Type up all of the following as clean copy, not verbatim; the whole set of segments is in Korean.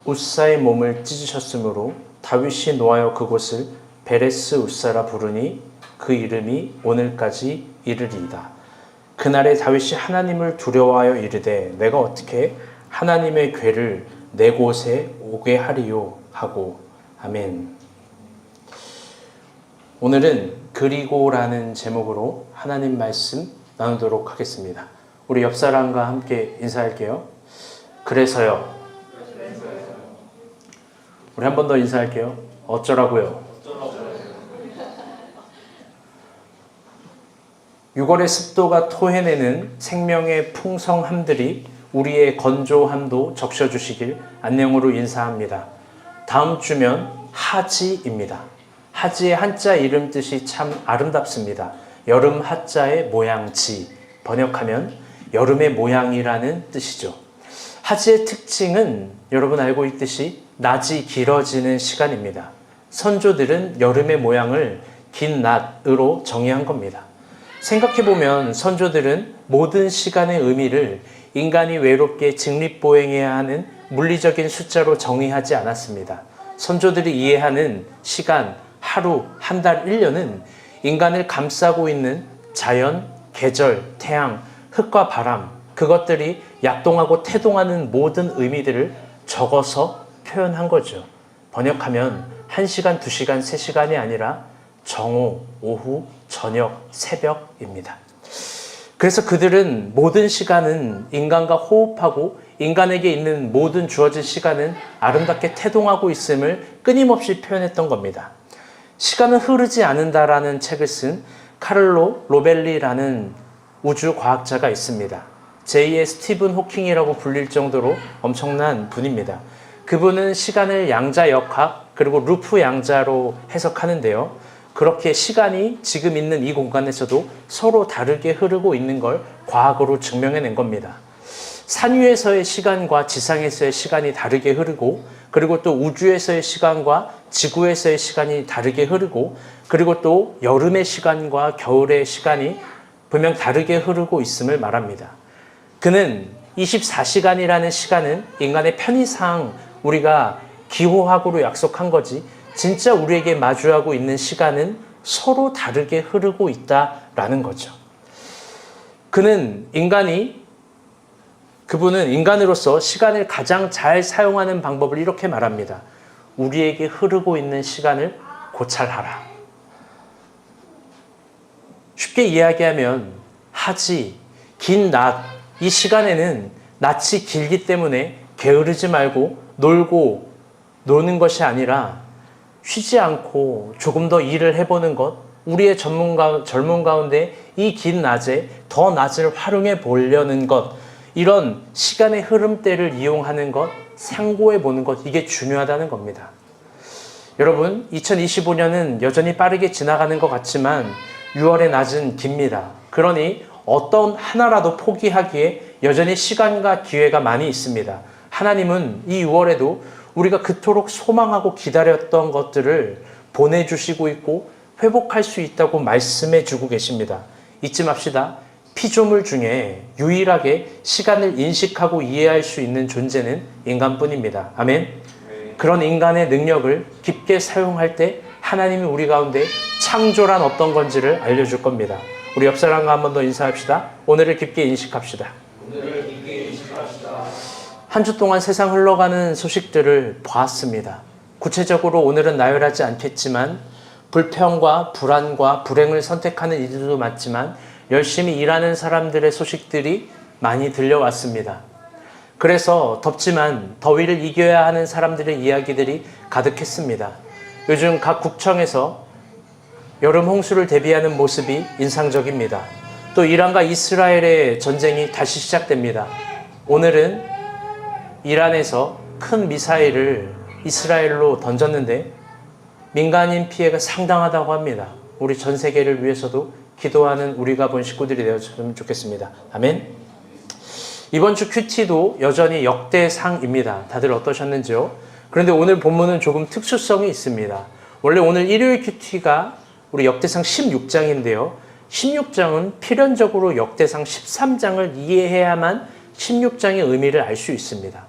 웃사의 몸을 찢으셨으므로 다윗이 노하여 그곳을 베레스 웃사라 부르니 그 이름이 오늘까지 이르리이다. 그날에 다윗이 하나님을 두려워하여 이르되 내가 어떻게 하나님의 궤를 내 곳에 오게 하리요 하고. 아멘. 오늘은 그리고라는 제목으로 하나님 말씀 나누도록 하겠습니다. 우리 옆 사람과 함께 인사할게요. 그래서요. 우리 한 번 더 인사할게요. 어쩌라고요? 6월의 습도가 토해내는 생명의 풍성함들이 우리의 건조함도 적셔주시길 안녕으로 인사합니다. 다음 주면 하지입니다. 하지의 한자 이름 뜻이 참 아름답습니다. 여름 하자의 모양지, 번역하면 여름의 모양이라는 뜻이죠. 하지의 특징은 여러분 알고 있듯이 낮이 길어지는 시간입니다. 선조들은 여름의 모양을 긴 낮으로 정의한 겁니다. 생각해보면 선조들은 모든 시간의 의미를 인간이 외롭게 직립보행해야 하는 물리적인 숫자로 정의하지 않았습니다. 선조들이 이해하는 시간, 하루, 한 달, 1년은 인간을 감싸고 있는 자연, 계절, 태양, 흙과 바람, 그것들이 약동하고 태동하는 모든 의미들을 적어서 표현한 거죠. 번역하면 1시간, 2시간, 3시간이 아니라 정오, 오후, 저녁, 새벽입니다. 그래서 그들은 모든 시간은 인간과 호흡하고 인간에게 있는 모든 주어진 시간은 아름답게 태동하고 있음을 끊임없이 표현했던 겁니다. 시간은 흐르지 않는다라는 책을 쓴 카를로 로벨리라는 우주과학자가 있습니다. 제2의 스티븐 호킹이라고 불릴 정도로 엄청난 분입니다. 그분은 시간을 양자역학 그리고 루프 양자로 해석하는데요. 그렇게 시간이 지금 있는 이 공간에서도 서로 다르게 흐르고 있는 걸 과학으로 증명해낸 겁니다. 산 위에서의 시간과 지상에서의 시간이 다르게 흐르고, 그리고 또 우주에서의 시간과 지구에서의 시간이 다르게 흐르고, 그리고 또 여름의 시간과 겨울의 시간이 분명 다르게 흐르고 있음을 말합니다. 그는 24시간이라는 시간은 인간의 편의상 우리가 기호학으로 약속한 거지, 진짜 우리에게 마주하고 있는 시간은 서로 다르게 흐르고 있다라는 거죠. 그분은 인간으로서 시간을 가장 잘 사용하는 방법을 이렇게 말합니다. 우리에게 흐르고 있는 시간을 고찰하라. 쉽게 이야기하면 하지, 긴 낮, 이 시간에는 낮이 길기 때문에 게으르지 말고 노는 것이 아니라 쉬지 않고 조금 더 일을 해보는 것, 우리의 젊은 가운데 이 긴 낮에 더 낮을 활용해 보려는 것, 이런 시간의 흐름대를 이용하는 것, 상고해 보는 것, 이게 중요하다는 겁니다. 여러분, 2025년은 여전히 빠르게 지나가는 것 같지만 6월의 낮은 깁니다. 그러니 어떤 하나라도 포기하기에 여전히 시간과 기회가 많이 있습니다. 하나님은 이 6월에도 우리가 그토록 소망하고 기다렸던 것들을 보내주시고 있고 회복할 수 있다고 말씀해 주고 계십니다. 잊지 맙시다. 피조물 중에 유일하게 시간을 인식하고 이해할 수 있는 존재는 인간뿐입니다. 아멘. 그런 인간의 능력을 깊게 사용할 때 하나님이 우리 가운데 창조란 어떤 건지를 알려줄 겁니다. 우리 옆 사람과 한 번 더 인사합시다. 오늘을 깊게 인식합시다. 한 주 동안 세상 흘러가는 소식들을 보았습니다. 구체적으로 오늘은 나열하지 않겠지만 불평과 불안과 불행을 선택하는 이들도 많지만 열심히 일하는 사람들의 소식들이 많이 들려왔습니다. 그래서 덥지만 더위를 이겨야 하는 사람들의 이야기들이 가득했습니다. 요즘 각 구청에서 여름 홍수를 대비하는 모습이 인상적입니다. 또 이란과 이스라엘의 전쟁이 다시 시작됩니다. 오늘은 이란에서 큰 미사일을 이스라엘로 던졌는데 민간인 피해가 상당하다고 합니다. 우리 전 세계를 위해서도 기도하는 우리가 본 식구들이 되었으면 좋겠습니다. 아멘. 이번 주 큐티도 여전히 역대상입니다. 다들 어떠셨는지요? 그런데 오늘 본문은 조금 특수성이 있습니다. 원래 오늘 일요일 큐티가 우리 역대상 16장인데요. 16장은 필연적으로 역대상 13장을 이해해야만 16장의 의미를 알 수 있습니다.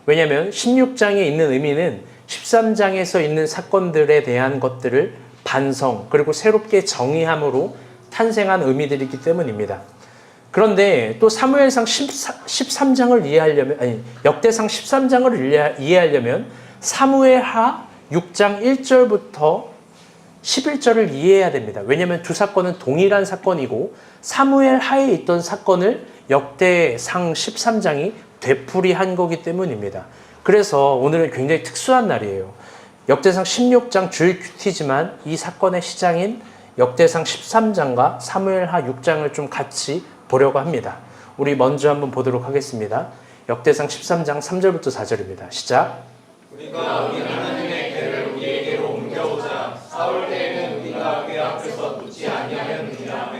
왜냐하면 16장에 있는 의미는 13장에서 있는 사건들에 대한 것들을 반성 그리고 새롭게 정의함으로 탄생한 의미들이기 때문입니다. 그런데 또 사무엘상 13장을 이해하려면 역대상 13장을 이해하려면 사무엘하 6장 1절부터 11절을 이해해야 됩니다. 왜냐하면 두 사건은 동일한 사건이고 사무엘하에 있던 사건을 역대상 13장이 되풀이한 거기 때문입니다. 그래서 오늘은 굉장히 특수한 날이에요. 역대상 16장 주일 큐티지만 이 사건의 시장인 역대상 13장과 사무엘하 6장을 좀 같이 보려고 합니다. 우리 먼저 한번 보도록 하겠습니다. 역대상 13장 3절부터 4절입니다. 시작. 우리가 우리 하나님의 궤를 우리에게로 옮겨오자. 사울 때에는 우리가 궤 앞에서 묻지 아니하였느니라.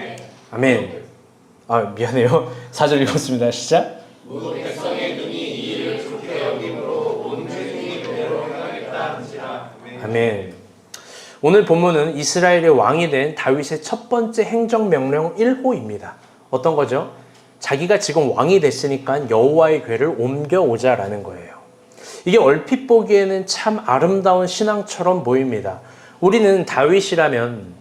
아멘. 미안해요. 4절 읽었습니다. 시작. 무 백성의 눈이 이 일을 좋게 여김으로 온 회중이 그대로 행하겠다 한지라. 아멘. 오늘 본문은 이스라엘의 왕이 된 다윗의 첫 번째 행정명령 1호입니다. 어떤 거죠? 자기가 지금 왕이 됐으니까 여호와의 궤를 옮겨오자라는 거예요. 이게 얼핏 보기에는 참 아름다운 신앙처럼 보입니다. 우리는 다윗이라면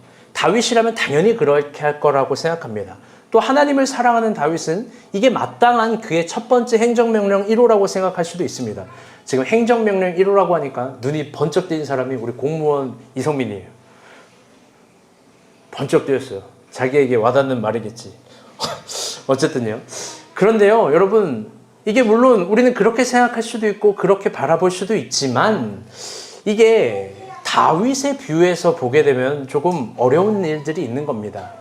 당연히 그렇게 할 거라고 생각합니다. 또 하나님을 사랑하는 다윗은 이게 마땅한 그의 첫 번째 행정명령 1호라고 생각할 수도 있습니다. 지금 행정명령 1호라고 하니까 눈이 번쩍 뜨인 사람이 우리 공무원 이성민이에요. 번쩍 뜨였어요. 자기에게 와닿는 말이겠지. 어쨌든요. 그런데요, 여러분, 이게 물론 우리는 그렇게 생각할 수도 있고 그렇게 바라볼 수도 있지만 이게 다윗의 뷰에서 보게 되면 조금 어려운 일들이 있는 겁니다.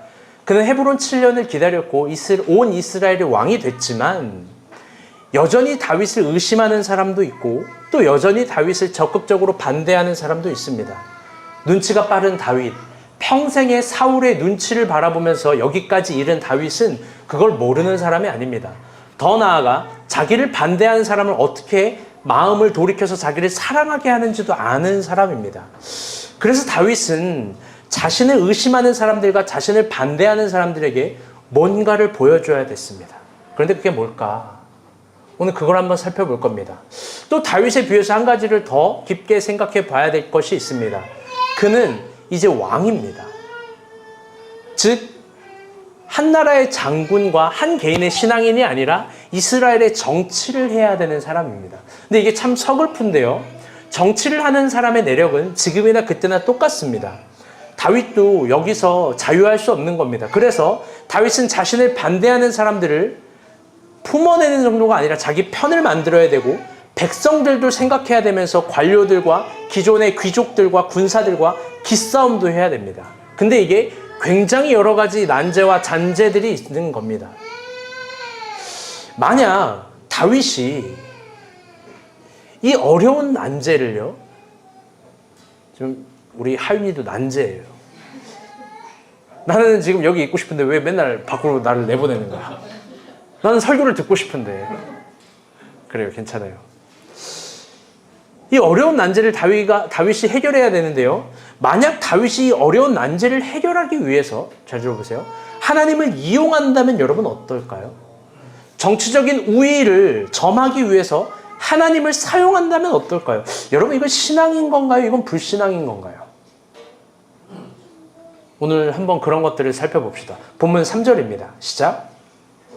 그는 헤브론 7년을 기다렸고 온 이스라엘의 왕이 됐지만 여전히 다윗을 의심하는 사람도 있고 또 여전히 다윗을 적극적으로 반대하는 사람도 있습니다. 눈치가 빠른 다윗, 평생의 사울의 눈치를 바라보면서 여기까지 이른 다윗은 그걸 모르는 사람이 아닙니다. 더 나아가 자기를 반대하는 사람을 어떻게 마음을 돌이켜서 자기를 사랑하게 하는지도 아는 사람입니다. 그래서 다윗은 자신을 의심하는 사람들과 자신을 반대하는 사람들에게 뭔가를 보여줘야 됐습니다. 그런데 그게 뭘까? 오늘 그걸 한번 살펴볼 겁니다. 또 다윗의 뷰에서 한 가지를 더 깊게 생각해 봐야 될 것이 있습니다. 그는 이제 왕입니다. 즉 한 나라의 장군과 한 개인의 신앙인이 아니라 이스라엘의 정치를 해야 되는 사람입니다. 근데 이게 참 서글픈데요. 정치를 하는 사람의 내력은 지금이나 그때나 똑같습니다. 다윗도 여기서 자유할 수 없는 겁니다. 그래서 다윗은 자신을 반대하는 사람들을 품어내는 정도가 아니라 자기 편을 만들어야 되고 백성들도 생각해야 되면서 관료들과 기존의 귀족들과 군사들과 기싸움도 해야 됩니다. 근데 이게 굉장히 여러 가지 난제와 잔재들이 있는 겁니다. 만약 다윗이 이 어려운 난제를요, 좀 우리 하윤이도 난제예요. 나는 지금 여기 있고 싶은데 왜 맨날 밖으로 나를 내보내는 거야? 나는 설교를 듣고 싶은데. 그래요, 괜찮아요. 이 어려운 난제를 다윗이 해결해야 되는데요. 만약 다윗이 이 어려운 난제를 해결하기 위해서, 잘 들어보세요. 하나님을 이용한다면 여러분 어떨까요? 정치적인 우위를 점하기 위해서 하나님을 사용한다면 어떨까요? 여러분 이건 신앙인 건가요? 이건 불신앙인 건가요? 오늘 한번 그런 것들을 살펴봅시다. 본문 3절입니다. 시작.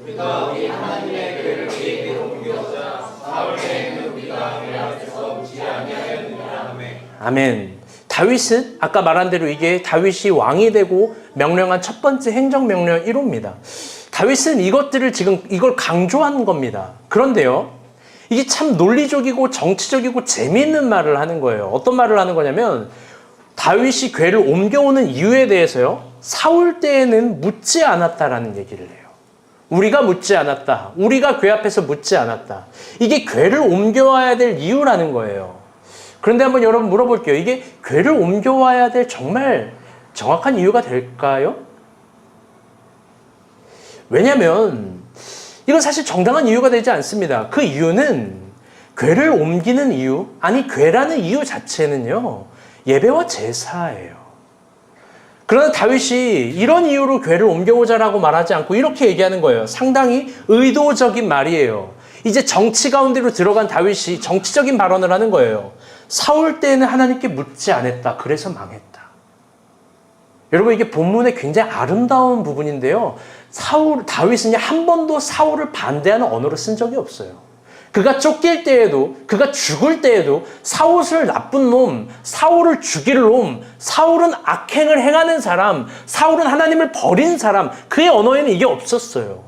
우리가 우리 하나님의 궤를 우리에게로 옮겨오자. 사울 때에는 우리가 궤 앞에서 묻지 아니하였느니라. 아멘. 다윗은 아까 말한 대로 이게 다윗이 왕이 되고 명령한 첫 번째 행정명령 1호입니다. 다윗은 이걸 강조한 겁니다. 그런데요, 이게 참 논리적이고 정치적이고 재미있는 말을 하는 거예요. 어떤 말을 하는 거냐면 다윗이 궤를 옮겨오는 이유에 대해서요, 사울 때에는 묻지 않았다라는 얘기를 해요. 우리가 묻지 않았다. 우리가 궤 앞에서 묻지 않았다. 이게 궤를 옮겨와야 될 이유라는 거예요. 그런데 한번 여러분 물어볼게요. 이게 궤를 옮겨와야 될 정말 정확한 이유가 될까요? 왜냐하면 이건 사실 정당한 이유가 되지 않습니다. 그 이유는 궤를 옮기는 이유, 아니 궤라는 이유 자체는요, 예배와 제사예요. 그러나 다윗이 이런 이유로 궤를 옮겨오자라고 말하지 않고 이렇게 얘기하는 거예요. 상당히 의도적인 말이에요. 이제 정치 가운데로 들어간 다윗이 정치적인 발언을 하는 거예요. 사울 때에는 하나님께 묻지 않았다. 그래서 망했다. 여러분, 이게 본문의 굉장히 아름다운 부분인데요. 다윗은 한 번도 사울을 반대하는 언어를 쓴 적이 없어요. 그가 쫓길 때에도, 그가 죽을 때에도 사울을 나쁜 놈, 사울을 죽일 놈, 사울은 악행을 행하는 사람, 사울은 하나님을 버린 사람, 그의 언어에는 이게 없었어요.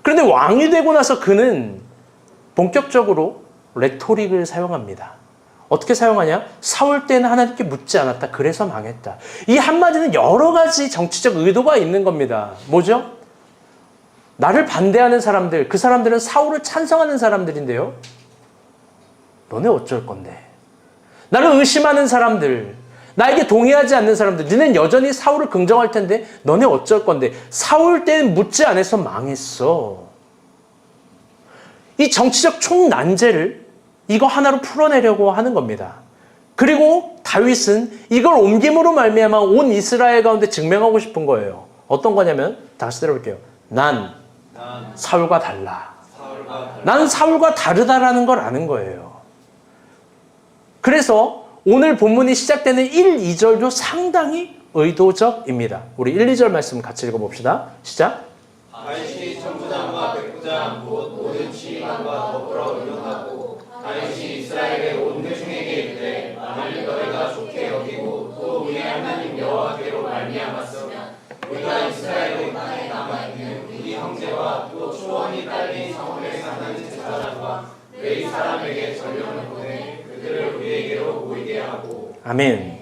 그런데 왕이 되고 나서 그는 본격적으로 레토릭을 사용합니다. 어떻게 사용하냐? 사울 때는 하나님께 묻지 않았다. 그래서 망했다. 이 한마디는 여러 가지 정치적 의도가 있는 겁니다. 뭐죠? 나를 반대하는 사람들, 그 사람들은 사울을 찬성하는 사람들인데요. 너네 어쩔 건데? 나를 의심하는 사람들, 나에게 동의하지 않는 사람들, 너는 여전히 사울을 긍정할 텐데 너네 어쩔 건데? 사울 때는 묻지 않아서 망했어. 이 정치적 총난제를 이거 하나로 풀어내려고 하는 겁니다. 그리고 다윗은 이걸 옮김으로 말미암아 온 이스라엘 가운데 증명하고 싶은 거예요. 어떤 거냐면 다시 들어볼게요. 난 사울과 달라. 나는 사울과 다르다라는 걸 아는 거예요. 그래서 오늘 본문이 시작되는 1, 2절도 상당히 의도적입니다. 우리 1, 2절 말씀 같이 읽어봅시다. 시작. 다윗이 천부장과 백부장 곧 모든 지휘관과 더불어 의논하고 다윗이 이스라엘의 온 회중에게 이르되 만일 너희가 좋게 여기고 또 우리 하나님 여호와께로 말미암았으면 우리가 이스라엘의 땅에 남아있는 우리 형제와 또 초원이 딸린 사울에 사는 제사장과 레위 사람에게 전령을 보내 그들을 우리에게로 모이게 하고. 아멘.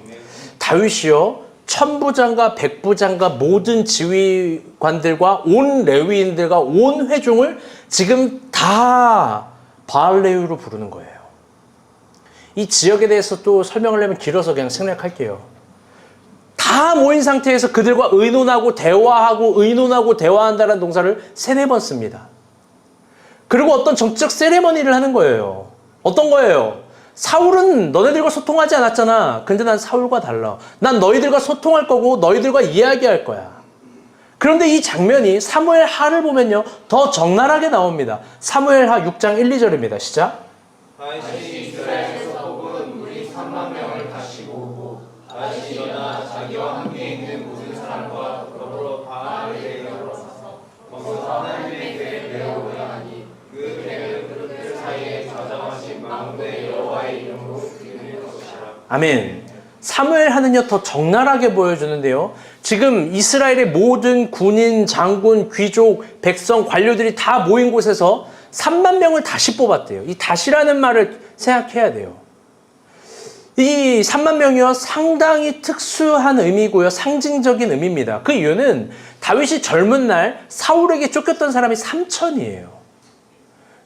다윗이요, 천부장과 백부장과 모든 지휘관들과 온 레위인들과 온 회중을 지금 다 바알레위로 부르는 거예요. 이 지역에 대해서 또 설명을 하면 길어서 그냥 생략할게요. 다 모인 상태에서 그들과 의논하고 대화한다는 동사를 3-4번 씁니다. 그리고 어떤 정치적 세레머니를 하는 거예요. 어떤 거예요? 사울은 너네들과 소통하지 않았잖아. 근데 난 사울과 달라. 난 너희들과 소통할 거고 너희들과 이야기할 거야. 그런데 이 장면이 사무엘 하를 보면요, 더 적나라하게 나옵니다. 사무엘 하 6장 1, 2절입니다. 시작. 다윗이 이스라엘에서 뽑은 무리 3만 명을 다시 모으고 다윗이 일어나 자기와 함께 있는 모든 사람과 더불어 바알레위로 가서 거기서 하나님의 궤를 내려오게 하니 그 궤는 그들 사이에 저장하신 만군의 여호와의 이름으로 이름일 것이라. 아멘. 사무엘 하는요 더 적나라하게 보여주는데요. 지금 이스라엘의 모든 군인, 장군, 귀족, 백성, 관료들이 다 모인 곳에서 3만 명을 다시 뽑았대요. 이 다시라는 말을 생각해야 돼요. 이 3만 명이요 상당히 특수한 의미고요, 상징적인 의미입니다. 그 이유는 다윗이 젊은 날 사울에게 쫓겼던 사람이 3천이에요.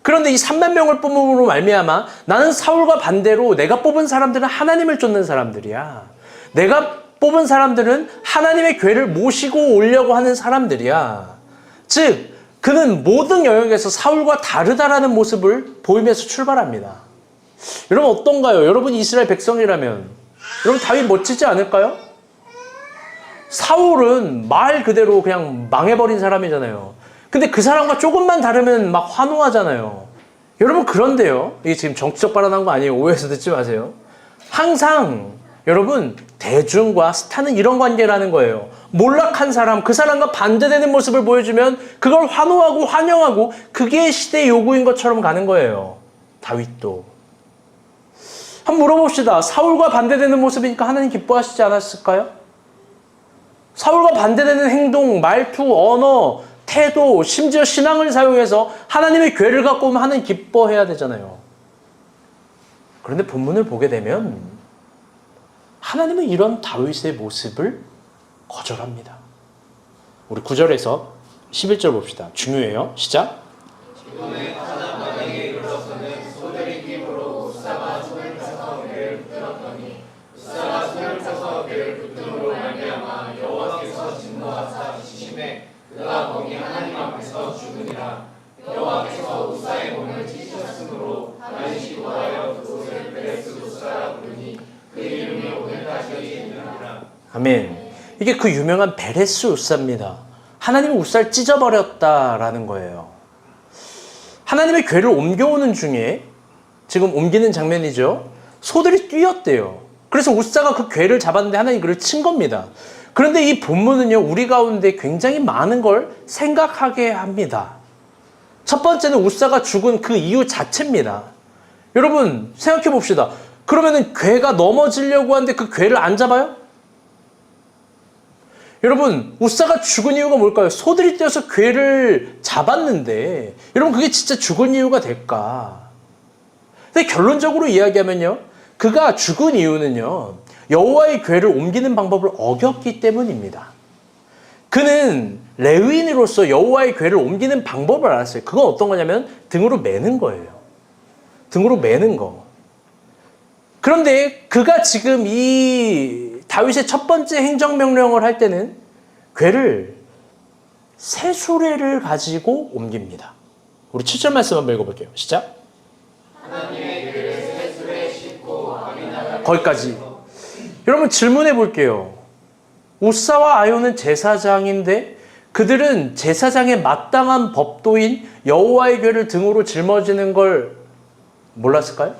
그런데 이 3만 명을 뽑음으로 말미암아 나는 사울과 반대로 내가 뽑은 사람들은 하나님을 쫓는 사람들이야. 내가 뽑은 사람들은 하나님의 궤를 모시고 오려고 하는 사람들이야. 즉 그는 모든 영역에서 사울과 다르다라는 모습을 보이면서 출발합니다. 여러분 어떤가요? 여러분이 이스라엘 백성이라면 여러분 다윗 멋지지 않을까요? 사울은 말 그대로 그냥 망해버린 사람이잖아요. 근데 그 사람과 조금만 다르면 막 환호하잖아요. 여러분 그런데요, 이게 지금 정치적 발언한 거 아니에요. 오해해서 듣지 마세요. 항상 여러분 대중과 스타는 이런 관계라는 거예요. 몰락한 사람, 그 사람과 반대되는 모습을 보여주면 그걸 환호하고 환영하고 그게 시대의 요구인 것처럼 가는 거예요. 다윗도. 한번 물어봅시다. 사울과 반대되는 모습이니까 하나님 기뻐하시지 않았을까요? 사울과 반대되는 행동, 말투, 언어, 태도, 심지어 신앙을 사용해서 하나님의 궤를 갖고 오면 하나님 기뻐해야 되잖아요. 그런데 본문을 보게 되면 하나님은 이런 다윗의 모습을 거절합니다. 우리 9절에서 11절 봅시다. 중요해요. 시작. 기돈의 타자 마당에 이르러서는 소들이 힘으로 우사가 손을 펴서 배를 붙들었더니 우사가 손을 펴서 배를 붙들므로 말미암아 여호와께서 진노하사 시심에 그가 거기 하나님 앞에서 죽으니라. 여호와께서 우사의 몸을 찢으셨으므로 다윗이 돌아여 그곳을 베레스 우사라 부르니 그 이름이 오늘까지 있느니라. 아멘. 이게 그 유명한 베레스 우사입니다. 하나님은 우사를 찢어버렸다라는 거예요. 하나님의 궤를 옮겨오는 중에 지금 옮기는 장면이죠. 소들이 뛰었대요. 그래서 우사가 그 궤를 잡았는데 하나님 그를 친 겁니다. 그런데 이 본문은요, 우리 가운데 굉장히 많은 걸 생각하게 합니다. 첫 번째는 우사가 죽은 그 이유 자체입니다. 여러분 생각해 봅시다. 그러면은 궤가 넘어지려고 하는데 그 궤를 안 잡아요? 여러분 우사가 죽은 이유가 뭘까요? 소들이 뛰어서 궤를 잡았는데 여러분 그게 진짜 죽은 이유가 될까? 근데 결론적으로 이야기하면요, 그가 죽은 이유는요, 여호와의 궤를 옮기는 방법을 어겼기 때문입니다. 그는 레위인으로서 여호와의 궤를 옮기는 방법을 알았어요. 그건 어떤 거냐면 등으로 매는 거예요. 등으로 매는 거. 그런데 그가 지금 이 다윗의 첫 번째 행정명령을 할 때는 궤를 새 수레를 가지고 옮깁니다. 우리 7절 말씀 한번 읽어볼게요. 시작. 하나님의 궤를 새 수레에 싣고 거기까지. 여러분 질문해 볼게요. 우사와 아요는 제사장인데 그들은 제사장의 마땅한 법도인 여호와의 궤를 등으로 짊어지는 걸 몰랐을까요?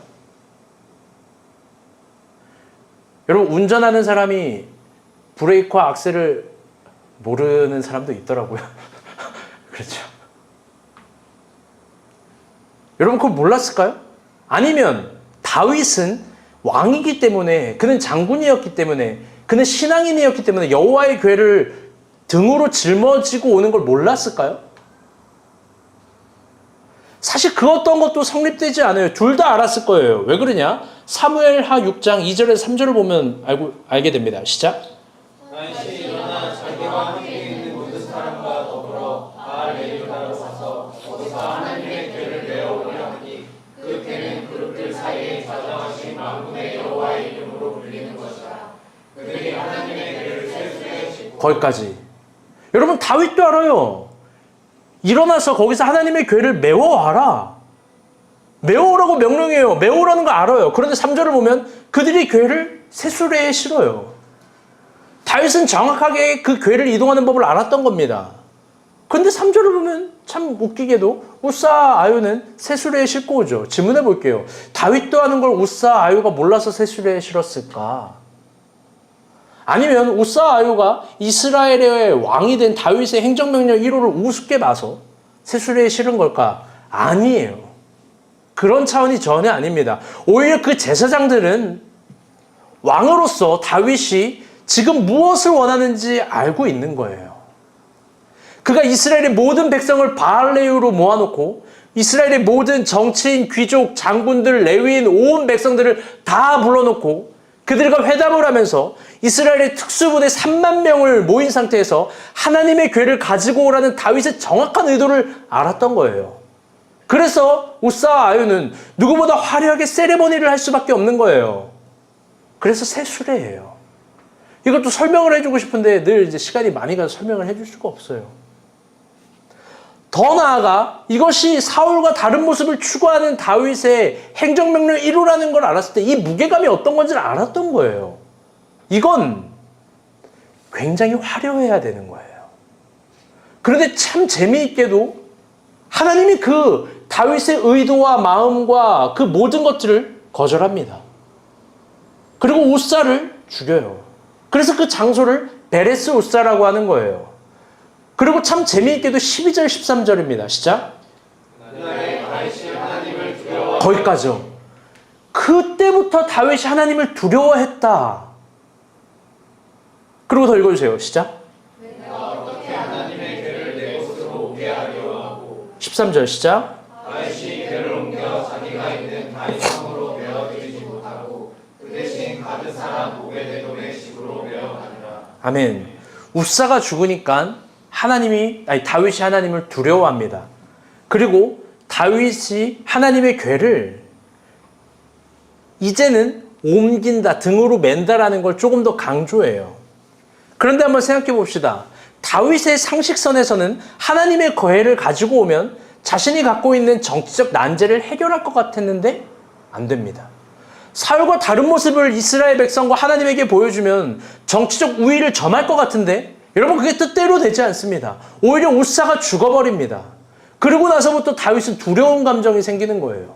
여러분 운전하는 사람이 브레이크와 악셀을 모르는 사람도 있더라고요. 그렇죠. 여러분 그걸 몰랐을까요? 아니면 다윗은 왕이기 때문에, 그는 장군이었기 때문에, 그는 신앙인이었기 때문에 여호와의 궤를 등으로 짊어지고 오는 걸 몰랐을까요? 사실 그 어떤 것도 성립되지 않아요. 둘 다 알았을 거예요. 왜 그러냐? 사무엘하 6장 2절에서 3절을 보면 알게 됩니다. 시작. 다윗이 일어나 자기와 함께 있는 모든 사람과 더불어 바알메리바로 가서 거기서 하나님의 궤를 메어오려 하니 그 궤는 그룹들 사이에 좌정하신 만군의 여호와의 이름으로 불리는 것이라. 그들이 하나님의 궤를 새 수레에 싣고. 거기까지. 여러분 다윗도 알아요. 일어나서 거기서 하나님의 궤를 메워와라. 메워오라고 명령해요. 메워오라는 거 알아요. 그런데 3절을 보면 그들이 궤를 새 수레에 실어요. 다윗은 정확하게 그 궤를 이동하는 법을 알았던 겁니다. 그런데 3절을 보면 참 웃기게도 우사 아요는 새 수레에 싣고 오죠. 질문해 볼게요. 다윗도 하는 걸 우사 아요가 몰라서 새 수레에 실었을까? 아니면 우사 아요가 이스라엘의 왕이 된 다윗의 행정명령 1호를 우습게 봐서 새 수레에 실은 걸까? 아니에요. 그런 차원이 전혀 아닙니다. 오히려 그 제사장들은 왕으로서 다윗이 지금 무엇을 원하는지 알고 있는 거예요. 그가 이스라엘의 모든 백성을 바알레유로 모아놓고 이스라엘의 모든 정치인, 귀족, 장군들, 레위인, 온 백성들을 다 불러놓고 그들과 회담을 하면서 이스라엘의 특수부대 3만 명을 모인 상태에서 하나님의 궤를 가지고 오라는 다윗의 정확한 의도를 알았던 거예요. 그래서 우사와 아요는 누구보다 화려하게 세레모니를 할 수밖에 없는 거예요. 그래서 새 수레예요. 이것도 설명을 해주고 싶은데 늘 이제 시간이 많이 가서 설명을 해줄 수가 없어요. 더 나아가 이것이 사울과 다른 모습을 추구하는 다윗의 행정명령 1호라는 걸 알았을 때 이 무게감이 어떤 건지를 알았던 거예요. 이건 굉장히 화려해야 되는 거예요. 그런데 참 재미있게도 하나님이 그 다윗의 의도와 마음과 그 모든 것들을 거절합니다. 그리고 우사를 죽여요. 그래서 그 장소를 베레스 우사라고 하는 거예요. 그리고 참 재미있게도 12절 13절입니다. 시작. 그날에 다윗이 하나님을 두려워. 거기까지요. 그때부터 다윗이 하나님을 두려워했다. 그리고 더 읽어주세요. 시작. 내가 어떻게 하나님의 궤를 내 곳으로 오게 하려 하고. 13절 시작. 다윗이 궤를 옮겨 자기가 있는 다윗성으로 메어드리지 못하고 그 대신 가드 사람 오베데돔의 집으로 메어가니라. 아멘. 우사가 죽으니까 다윗이 하나님을 두려워합니다. 그리고 다윗이 하나님의 궤를 이제는 옮긴다, 등으로 맨다라는 걸 조금 더 강조해요. 그런데 한번 생각해 봅시다. 다윗의 상식선에서는 하나님의 궤를 가지고 오면 자신이 갖고 있는 정치적 난제를 해결할 것 같았는데 안 됩니다. 사울과 다른 모습을 이스라엘 백성과 하나님에게 보여주면 정치적 우위를 점할 것 같은데 여러분 그게 뜻대로 되지 않습니다. 오히려 우사가 죽어버립니다. 그러고 나서부터 다윗은 두려운 감정이 생기는 거예요.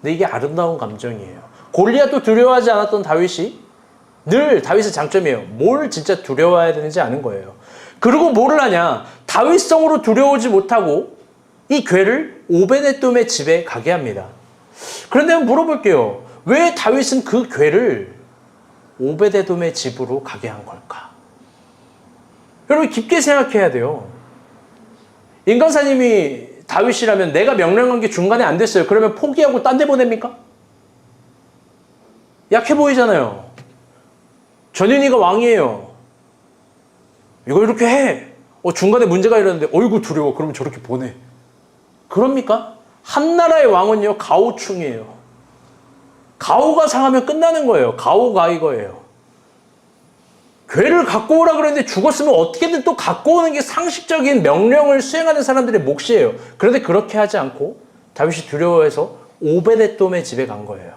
근데 이게 아름다운 감정이에요. 골리앗도 두려워하지 않았던 다윗이 늘 다윗의 장점이에요. 뭘 진짜 두려워해야 되는지 아는 거예요. 그리고 뭐를 하냐? 다윗성으로 두려우지 못하고 이 괴를 오베데돔의 집에 가게 합니다. 그런데 한번 물어볼게요. 왜 다윗은 그 괴를 오베데돔의 집으로 가게 한 걸까? 여러분 깊게 생각해야 돼요. 인간사님이 다윗이라면 내가 명령한 게 중간에 안 됐어요. 그러면 포기하고 딴 데 보냅니까? 약해 보이잖아요. 전윤이가 왕이에요. 이거 이렇게 해. 중간에 문제가 일어났는데 어이구 두려워. 그러면 저렇게 보내. 그럽니까? 한 나라의 왕은요 가오충이에요. 가오가 상하면 끝나는 거예요. 가오가 이거예요. 괴를 갖고 오라 그랬는데 죽었으면 어떻게든 또 갖고 오는 게 상식적인 명령을 수행하는 사람들의 몫이에요. 그런데 그렇게 하지 않고 다윗이 두려워해서 오베데돔의 집에 간 거예요.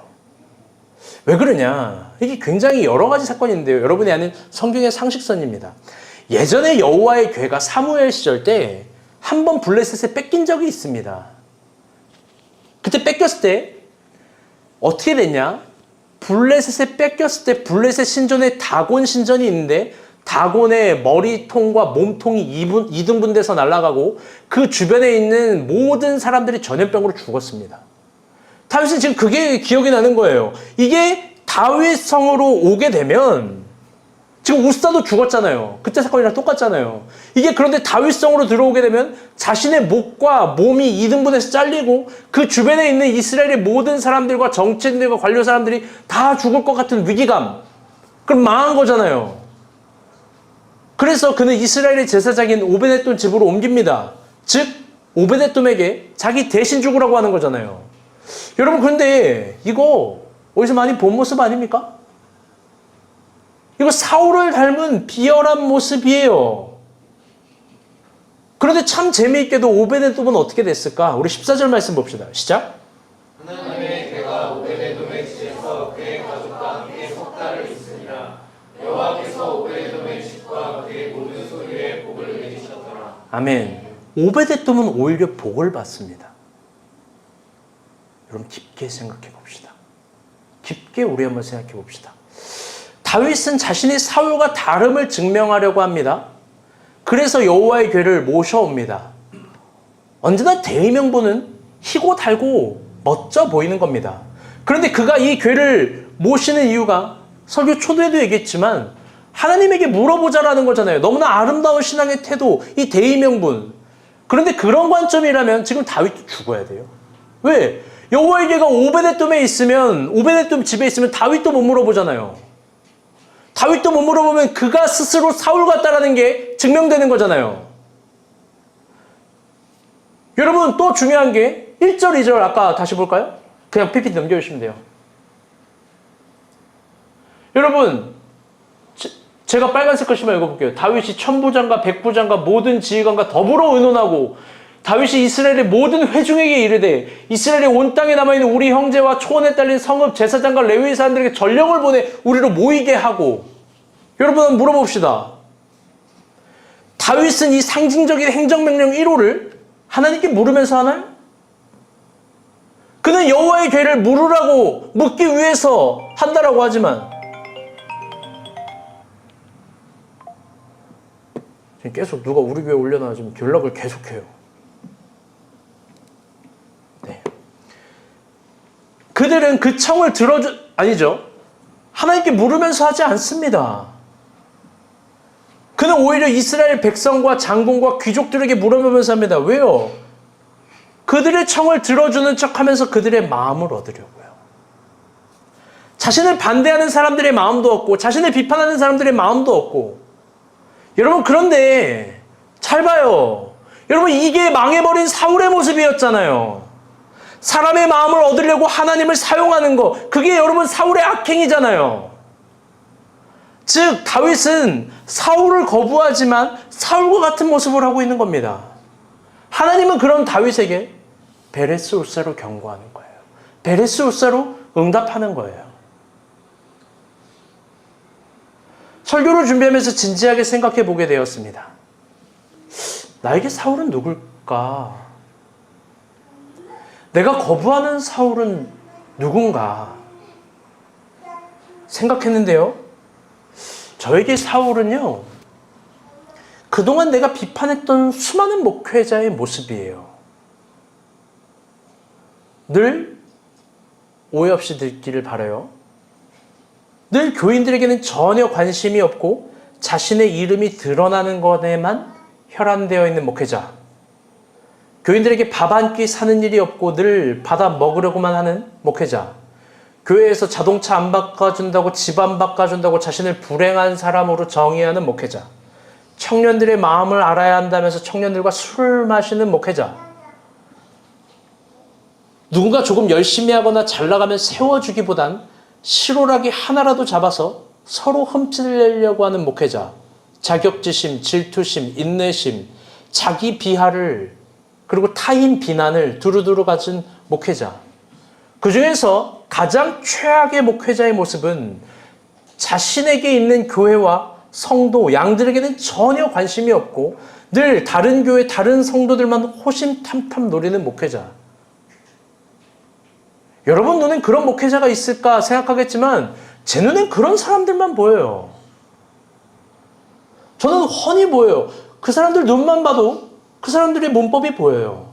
왜 그러냐? 이게 굉장히 여러 가지 사건이 있는데요. 여러분이 아는 성경의 상식선입니다. 예전에 여호와의 괴가 사무엘 시절 때 한 번 블레셋에 뺏긴 적이 있습니다. 그때 뺏겼을 때 어떻게 됐냐? 블레셋에 뺏겼을 때 블레셋 신전에 다곤 신전이 있는데 다곤의 머리통과 몸통이 2등분돼서 날아가고 그 주변에 있는 모든 사람들이 전염병으로 죽었습니다. 다윗은 지금 그게 기억이 나는 거예요. 이게 다윗 성으로 오게 되면 지금 우사도 죽었잖아요. 그때 사건이랑 똑같잖아요. 이게 그런데 다윗 성으로 들어오게 되면 자신의 목과 몸이 2등분해서 잘리고 그 주변에 있는 이스라엘의 모든 사람들과 정치인들과 관료 사람들이 다 죽을 것 같은 위기감. 그럼 망한 거잖아요. 그래서 그는 이스라엘의 제사장인 오베데돔 집으로 옮깁니다. 즉 오베데돔에게 자기 대신 죽으라고 하는 거잖아요. 여러분 근데 이거 어디서 많이 본 모습 아닙니까? 이거 사울을 닮은 비열한 모습이에요. 그런데 참 재미있게도 오베데돔은 어떻게 됐을까? 우리 14절 말씀 봅시다. 시작. 하나님의 괴가 오베데돔의 집에서 그의 가족과 함께 석 달을 있으니라. 여호와께서 오베데돔의 집과 그의 모든 소유에 복을 내리셨더라. 아멘. 오베데돔은 오히려 복을 받습니다. 여러분 깊게 생각해 봅시다. 깊게 우리 한번 생각해 봅시다. 다윗은 자신이 사울과 다름을 증명하려고 합니다. 그래서 여호와의 괴를 모셔옵니다. 언제나 대의명분은 희고 달고 멋져 보이는 겁니다. 그런데 그가 이 괴를 모시는 이유가 설교 초대에도 얘기했지만 하나님에게 물어보자라는 거잖아요. 너무나 아름다운 신앙의 태도, 이 대의명분. 그런데 그런 관점이라면 지금 다윗도 죽어야 돼요. 왜? 여호와의 괴가 오베데돔에 있으면, 오베데돔 집에 있으면 다윗도 못 물어보잖아요. 다윗도 못 물어보면 그가 스스로 사울 같다라는 게 증명되는 거잖아요. 여러분 또 중요한 게 1절, 2절 아까 다시 볼까요? 그냥 PPT 넘겨주시면 돼요. 여러분 제가 빨간색 글씨만 읽어볼게요. 다윗이 천부장과 백부장과 모든 지휘관과 더불어 의논하고 다윗이 이스라엘의 모든 회중에게 이르되 이스라엘의 온 땅에 남아있는 우리 형제와 초원에 딸린 성읍 제사장과 레위 사람들에게 전령을 보내 우리로 모이게 하고. 여러분 한번 물어봅시다. 다윗은 이 상징적인 행정명령 1호를 하나님께 물으면서 하나요? 그는 여호와의 괴를 물으라고 묻기 위해서 한다라고 하지만 계속 누가 우리 교회에 올려놔 지금 연락을 계속해요. 네. 그들은 그 청을 아니죠. 하나님께 물으면서 하지 않습니다. 그는 오히려 이스라엘 백성과 장군과 귀족들에게 물어보면서 합니다. 왜요? 그들의 청을 들어주는 척하면서 그들의 마음을 얻으려고요. 자신을 반대하는 사람들의 마음도 얻고 자신을 비판하는 사람들의 마음도 얻고. 여러분 그런데 잘 봐요. 여러분 이게 망해버린 사울의 모습이었잖아요. 사람의 마음을 얻으려고 하나님을 사용하는 거, 그게 여러분 사울의 악행이잖아요. 즉 다윗은 사울을 거부하지만 사울과 같은 모습을 하고 있는 겁니다. 하나님은 그런 다윗에게 베레스 울사로 경고하는 거예요. 베레스 울사로 응답하는 거예요. 설교를 준비하면서 진지하게 생각해 보게 되었습니다. 나에게 사울은 누굴까? 누굴까? 내가 거부하는 사울은 누군가? 생각했는데요. 저에게 사울은요, 그동안 내가 비판했던 수많은 목회자의 모습이에요. 늘 오해 없이 듣기를 바라요. 늘 교인들에게는 전혀 관심이 없고 자신의 이름이 드러나는 것에만 혈안되어 있는 목회자. 교인들에게 밥 한 끼 사는 일이 없고 늘 받아 먹으려고만 하는 목회자. 교회에서 자동차 안 바꿔준다고 집 안 바꿔준다고 자신을 불행한 사람으로 정의하는 목회자. 청년들의 마음을 알아야 한다면서 청년들과 술 마시는 목회자. 누군가 조금 열심히 하거나 잘 나가면 세워주기보단 실오라기 하나라도 잡아서 서로 흠집내려고 하는 목회자. 자격지심, 질투심, 인내심, 자기 비하를 그리고 타인 비난을 두루두루 가진 목회자. 그 중에서 가장 최악의 목회자의 모습은 자신에게 있는 교회와 성도, 양들에게는 전혀 관심이 없고 늘 다른 교회, 다른 성도들만 호심탐탐 노리는 목회자. 여러분 눈엔 그런 목회자가 있을까 생각하겠지만 제 눈엔 그런 사람들만 보여요. 저는 훤히 보여요. 그 사람들 눈만 봐도 그 사람들의 문법이 보여요.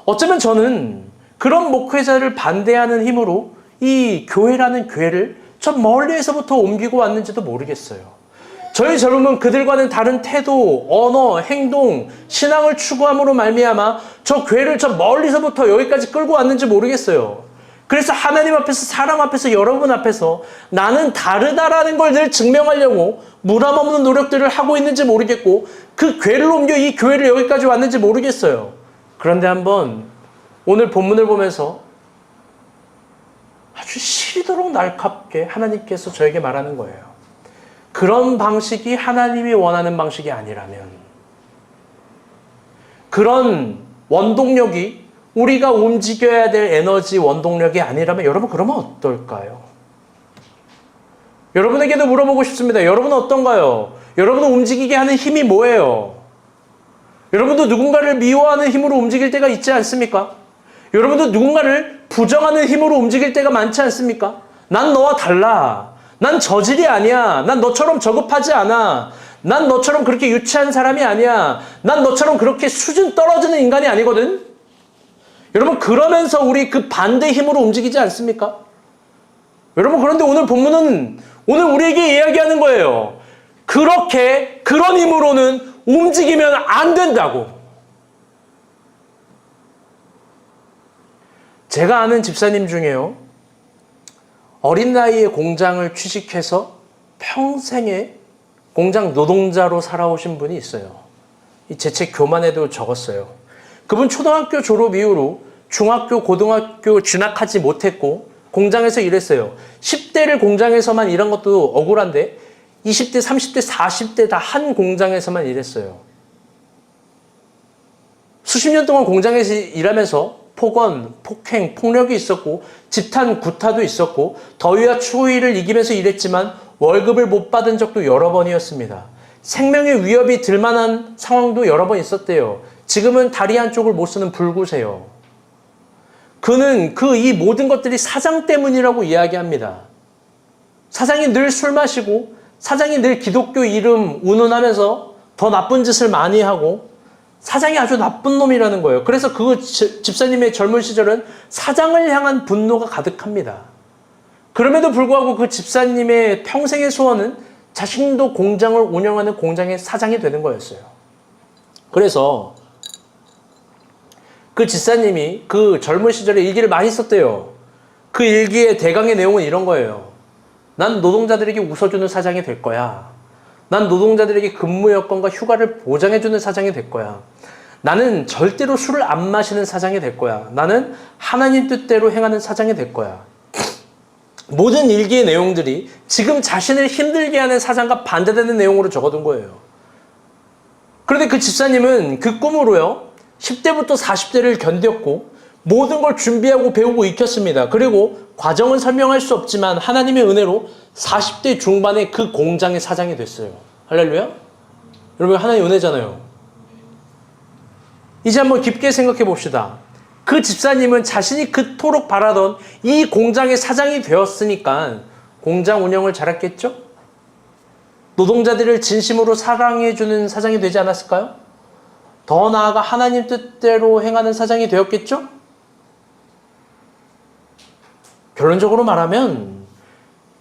어쩌면 저는 그런 목회자를 반대하는 힘으로 이 교회라는 교회를 저 멀리에서부터 옮기고 왔는지도 모르겠어요. 저희 젊음은 그들과는 다른 태도, 언어, 행동, 신앙을 추구함으로 말미암아 저 교회를 저 멀리서부터 여기까지 끌고 왔는지 모르겠어요. 그래서 하나님 앞에서, 사람 앞에서, 여러분 앞에서 나는 다르다라는 걸 늘 증명하려고 무람없는 노력들을 하고 있는지 모르겠고 그 교회를 옮겨 이 교회를 여기까지 왔는지 모르겠어요. 그런데 한번 오늘 본문을 보면서 아주 시리도록 날카롭게 하나님께서 저에게 말하는 거예요. 그런 방식이 하나님이 원하는 방식이 아니라면, 그런 원동력이 우리가 움직여야 될 에너지 원동력이 아니라면 여러분 그러면 어떨까요? 여러분에게도 물어보고 싶습니다. 여러분은 어떤가요? 여러분을 움직이게 하는 힘이 뭐예요? 여러분도 누군가를 미워하는 힘으로 움직일 때가 있지 않습니까? 여러분도 누군가를 부정하는 힘으로 움직일 때가 많지 않습니까? 난 너와 달라. 난 저질이 아니야. 난 너처럼 저급하지 않아. 난 너처럼 그렇게 유치한 사람이 아니야. 난 너처럼 그렇게 수준 떨어지는 인간이 아니거든. 여러분 그러면서 우리 그 반대 힘으로 움직이지 않습니까? 여러분 그런데 오늘 본문은 오늘 우리에게 이야기하는 거예요. 그렇게 그런 힘으로는 움직이면 안 된다고. 제가 아는 집사님 중에요. 어린 나이에 공장을 취직해서 평생에 공장 노동자로 살아오신 분이 있어요. 제 책 교만에도 적었어요. 그분 초등학교 졸업 이후로 중학교, 고등학교 진학하지 못했고 공장에서 일했어요. 10대를 공장에서만 일한 것도 억울한데 20대, 30대, 40대 다 한 공장에서만 일했어요. 수십 년 동안 공장에서 일하면서 폭언, 폭행, 폭력이 있었고 집탄, 구타도 있었고 더위와 추위를 이기면서 일했지만 월급을 못 받은 적도 여러 번이었습니다. 생명의 위협이 들 만한 상황도 여러 번 있었대요. 지금은 다리 한쪽을 못 쓰는 불구세요. 그는 이 모든 것들이 사장 때문이라고 이야기합니다. 사장이 늘 술 마시고 사장이 늘 기독교 이름 운운하면서 더 나쁜 짓을 많이 하고 사장이 아주 나쁜 놈이라는 거예요. 그래서 그 집사님의 젊은 시절은 사장을 향한 분노가 가득합니다. 그럼에도 불구하고 그 집사님의 평생의 소원은 자신도 공장을 운영하는 공장의 사장이 되는 거였어요. 그래서 그 집사님이 그 젊은 시절에 일기를 많이 썼대요. 그 일기의 대강의 내용은 이런 거예요. 난 노동자들에게 웃어주는 사장이 될 거야. 난 노동자들에게 근무 여건과 휴가를 보장해주는 사장이 될 거야. 나는 절대로 술을 안 마시는 사장이 될 거야. 나는 하나님 뜻대로 행하는 사장이 될 거야. 모든 일기의 내용들이 지금 자신을 힘들게 하는 사장과 반대되는 내용으로 적어둔 거예요. 그런데 그 집사님은 그 꿈으로요, 10대부터 40대를 견뎠고 모든 걸 준비하고 배우고 익혔습니다. 그리고 과정은 설명할 수 없지만 하나님의 은혜로 40대 중반에 그 공장의 사장이 됐어요. 할렐루야? 여러분 하나님의 은혜잖아요. 이제 한번 깊게 생각해 봅시다. 그 집사님은 자신이 그토록 바라던 이 공장의 사장이 되었으니까 공장 운영을 잘했겠죠? 노동자들을 진심으로 사랑해주는 사장이 되지 않았을까요? 더 나아가 하나님 뜻대로 행하는 사장이 되었겠죠? 결론적으로 말하면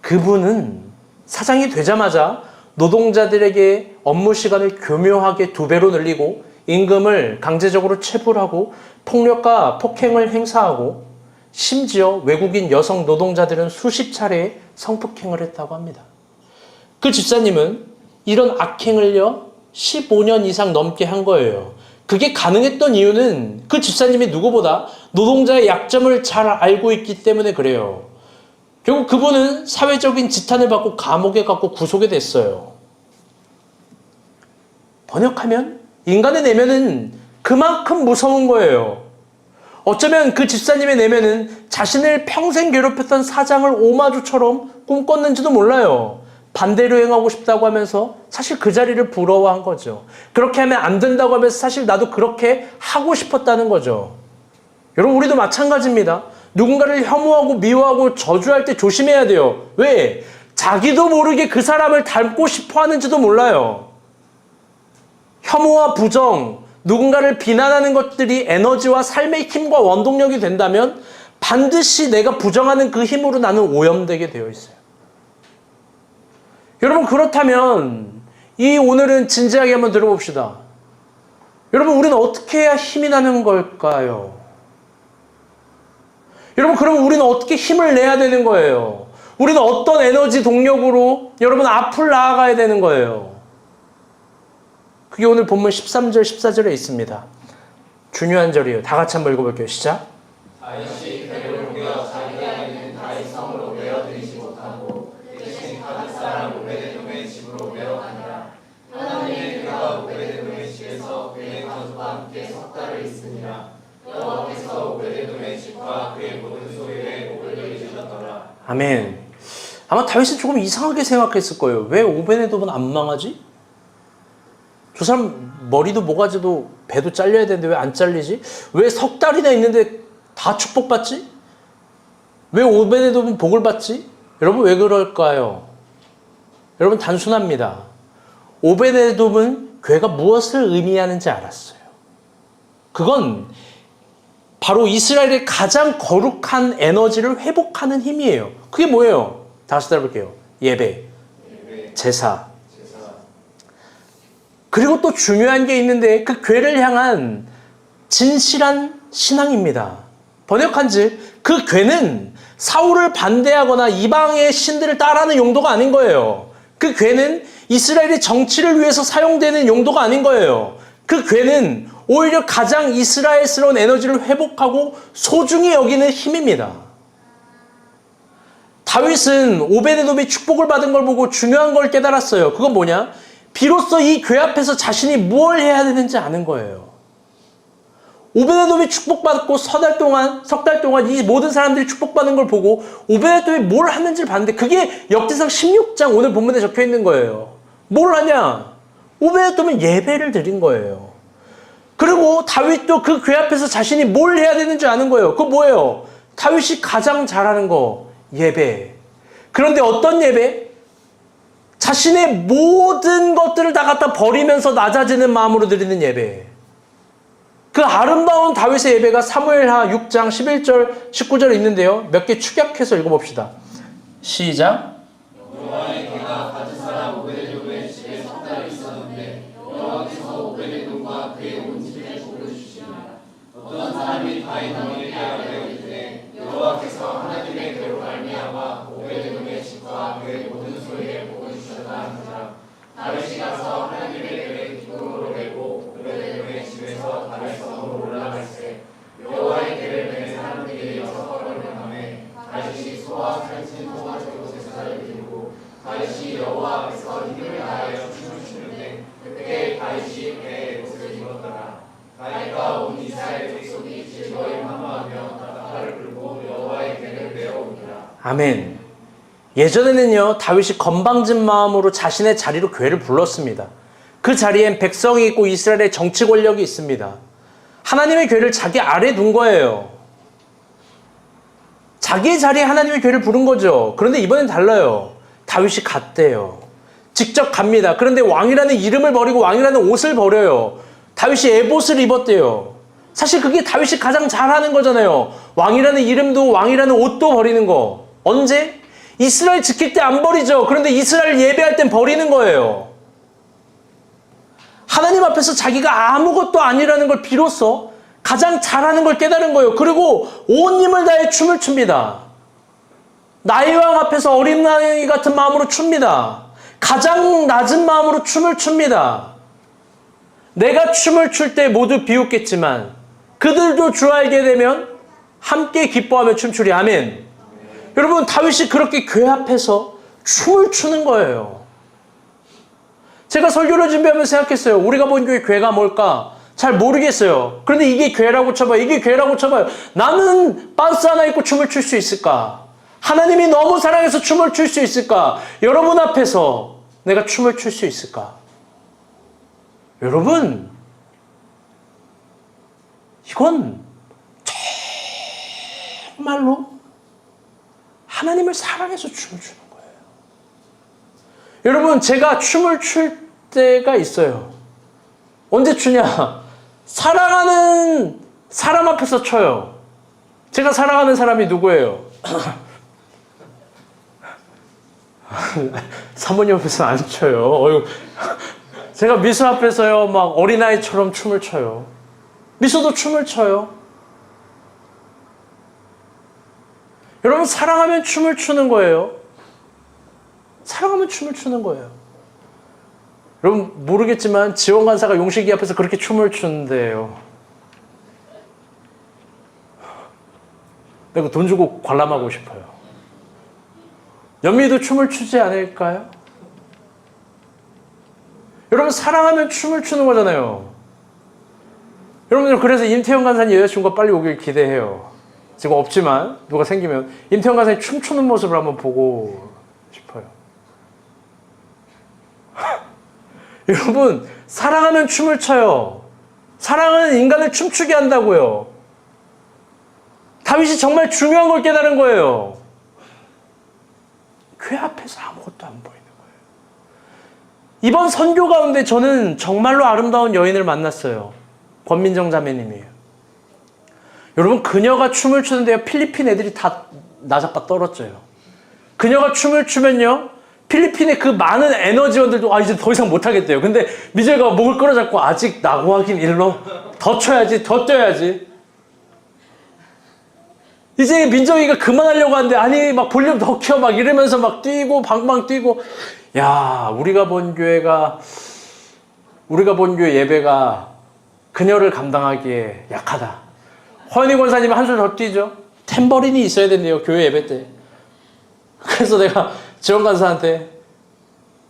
그분은 사장이 되자마자 노동자들에게 업무 시간을 교묘하게 2배로 늘리고 임금을 강제적으로 체불하고 폭력과 폭행을 행사하고 심지어 외국인 여성 노동자들은 수십 차례 성폭행을 했다고 합니다. 그 집사님은 이런 악행을요 15년 이상 넘게 한 거예요. 그게 가능했던 이유는 그 집사님이 누구보다 노동자의 약점을 잘 알고 있기 때문에 그래요. 결국 그분은 사회적인 지탄을 받고 감옥에 갔고 구속이 됐어요. 번역하면 인간의 내면은 그만큼 무서운 거예요. 어쩌면 그 집사님의 내면은 자신을 평생 괴롭혔던 사장을 오마주처럼 꿈꿨는지도 몰라요. 반대로 행하고 싶다고 하면서 사실 그 자리를 부러워한 거죠. 그렇게 하면 안 된다고 하면서 사실 나도 그렇게 하고 싶었다는 거죠. 여러분, 우리도 마찬가지입니다. 누군가를 혐오하고 미워하고 저주할 때 조심해야 돼요. 왜? 자기도 모르게 그 사람을 닮고 싶어 하는지도 몰라요. 혐오와 부정, 누군가를 비난하는 것들이 에너지와 삶의 힘과 원동력이 된다면 반드시 내가 부정하는 그 힘으로 나는 오염되게 되어 있어요. 여러분, 그렇다면 오늘은 진지하게 한번 들어봅시다. 여러분, 우리는 어떻게 해야 힘이 나는 걸까요? 여러분, 그럼 우리는 어떻게 힘을 내야 되는 거예요? 우리는 어떤 에너지 동력으로 여러분 앞을 나아가야 되는 거예요? 그게 오늘 본문 13절, 14절에 있습니다. 중요한 절이에요. 다 같이 한번 읽어볼게요. 시작. 다윗이 배를 옮겨 자기 아내는 다윗 성으로 메어들이지 못하고 대신 가드 사람 오베데돔의 집으로 메어가니라. 하나님의 그가 오베데돔의 집에서 그의 가족과 함께 석 달을 있으니라. 여호와께서 오베데돔의 집과 그의 모든 소유에 복을 내리셨더라. 아멘. 아마 다윗은 조금 이상하게 생각했을 거예요. 왜 오베데돔은 안 망하지? 저 사람 머리도 모가지도 배도 잘려야 되는데 왜 안 잘리지? 왜 석 달이나 있는데 다 축복받지? 왜 오베데돔은 복을 받지? 여러분, 왜 그럴까요? 여러분, 단순합니다. 오베데돔은 괴가 무엇을 의미하는지 알았어요. 그건 바로 이스라엘의 가장 거룩한 에너지를 회복하는 힘이에요. 그게 뭐예요? 다시 따라볼게요. 예배, 제사. 그리고 또 중요한 게 있는데 그 괴를 향한 진실한 신앙입니다. 번역한즉 그 괴는 사울을 반대하거나 이방의 신들을 따라하는 용도가 아닌 거예요. 그 괴는 이스라엘의 정치를 위해서 사용되는 용도가 아닌 거예요. 그 괴는 오히려 가장 이스라엘스러운 에너지를 회복하고 소중히 여기는 힘입니다. 다윗은 오베데돔이 축복을 받은 걸 보고 중요한 걸 깨달았어요. 그건 뭐냐? 비로소 이 괴 앞에서 자신이 무엇을 해야 되는지 아는 거예요. 오베데돔이 축복받고 석 달 동안 이 모든 사람들이 축복받는 걸 보고 오베데돔이 뭘 하는지를 봤는데 그게 역대상 16장 오늘 본문에 적혀 있는 거예요. 뭘 하냐? 오베데돔은 예배를 드린 거예요. 그리고 다윗도 그 괴 앞에서 자신이 뭘 해야 되는지 아는 거예요. 그거 뭐예요? 다윗이 가장 잘하는 거, 예배. 그런데 어떤 예배? 자신의 모든 것들을 다 갖다 버리면서 낮아지는 마음으로 드리는 예배. 그 아름다운 다윗의 예배가 사무엘하 6장 11절 19절에 있는데요. 몇 개 축약해서 읽어봅시다. 시작. 여호와의 개가 가드 사람 오베데돔의 집에 석 달 있었는데 여호와께서 오베데돔과 그의 온 집에 복을 주시니라. 어떤 사람이 다윗 왕에게 이르되 여호와께서 하나님의 괴로 말미암아 오베데돔의 집과 그의 모든 소유에 복을 주셨다 하니라. 다윗이 가서 하나님의 괴를 기쁨으로 메고 오베데돔의 집에서 다윗 성으로 올라갈새 여호와의 괴를 메는 사람들이 6걸음을 하매 다윗이 소와 살찐 소가죽 제사를 드리고 다윗이 여호와 앞에서 힘을 다하여 춤을 추는데 그때 다윗이 배에 옷을 입었더라. 다윗과 온 이스라엘 백성이 즐거이 환호하며 나팔을 불고 여호와의 괴를 메어오니라. 아멘. 예전에는요, 다윗이 건방진 마음으로 자신의 자리로 괴를 불렀습니다. 그 자리엔 백성이 있고 이스라엘의 정치 권력이 있습니다. 하나님의 교회를 자기 아래 둔 거예요. 자기의 자리에 하나님의 교회를 부른 거죠. 그런데 이번엔 달라요. 다윗이 갔대요. 직접 갑니다. 그런데 왕이라는 이름을 버리고 왕이라는 옷을 버려요. 다윗이 에봇을 입었대요. 사실 그게 다윗이 가장 잘하는 거잖아요. 왕이라는 이름도 왕이라는 옷도 버리는 거. 언제? 이스라엘 지킬 때 안 버리죠. 그런데 이스라엘 예배할 땐 버리는 거예요. 하나님 앞에서 자기가 아무것도 아니라는 걸 비로소 가장 잘하는 걸 깨달은 거예요. 그리고 온 힘을 다해 춤을 춥니다. 나의 왕 앞에서 어린아이 같은 마음으로 춥니다. 가장 낮은 마음으로 춤을 춥니다. 내가 춤을 출 때 모두 비웃겠지만 그들도 주 알게 되면 함께 기뻐하며 춤추리. 아멘. 여러분, 다윗이 그렇게 교회 앞에서 춤을 추는 거예요. 제가 설교를 준비하면서 생각했어요. 우리가 본 교회 교회가 뭘까? 잘 모르겠어요. 그런데 이게 교회라고 쳐봐요. 이게 교회라고 쳐봐요. 나는 반스 하나 입고 춤을 출 수 있을까? 하나님이 너무 사랑해서 춤을 출 수 있을까? 여러분 앞에서 내가 춤을 출 수 있을까? 여러분, 이건 정말로 하나님을 사랑해서 춤을 추는 거예요. 여러분, 제가 춤을 출 때가 있어요. 언제 추냐? 사랑하는 사람 앞에서 춰요. 제가 사랑하는 사람이 누구예요? 사모님 앞에서 안 춰요. 제가 미수 앞에서요, 막 어린아이처럼 춤을 춰요. 미수도 춤을 춰요. 여러분, 사랑하면 춤을 추는 거예요. 사랑하면 춤을 추는 거예요. 여러분, 모르겠지만 지원 간사가 용식이 앞에서 그렇게 춤을 추는데요. 내가 돈 주고 관람하고 싶어요. 연미도 춤을 추지 않을까요? 여러분, 사랑하면 춤을 추는 거잖아요. 여러분들, 그래서 임태형 간사님 여자친구가 빨리 오길 기대해요. 지금 없지만 누가 생기면 임태형 간사님 춤추는 모습을 한번 보고 싶어요. 여러분, 사랑하면 춤을 춰요. 사랑하는 인간을 춤추게 한다고요. 다윗이 정말 중요한 걸 깨달은 거예요. 교회 앞에서 아무것도 안 보이는 거예요. 이번 선교 가운데 저는 정말로 아름다운 여인을 만났어요. 권민정 자매님이에요. 여러분, 그녀가 춤을 추는데요, 필리핀 애들이 다 나자빠 떨어져요. 그녀가 춤을 추면요, 필리핀의 그 많은 에너지원들도 이제 더 이상 못하겠대요. 근데 미젤가 목을 끌어잡고 아직 낙오하긴 일러. 더 쳐야지, 더 뛰어야지. 이제 민정이가 그만하려고 하는데 아니 막 볼륨 더 켜 막 이러면서 막 뛰고 방방 뛰고. 야, 우리가 본 교회 예배가 그녀를 감당하기에 약하다. 허연희 권사님은 한술 더 뛰죠. 탬버린이 있어야 된대요, 교회 예배 때. 그래서 내가 지원 간사한테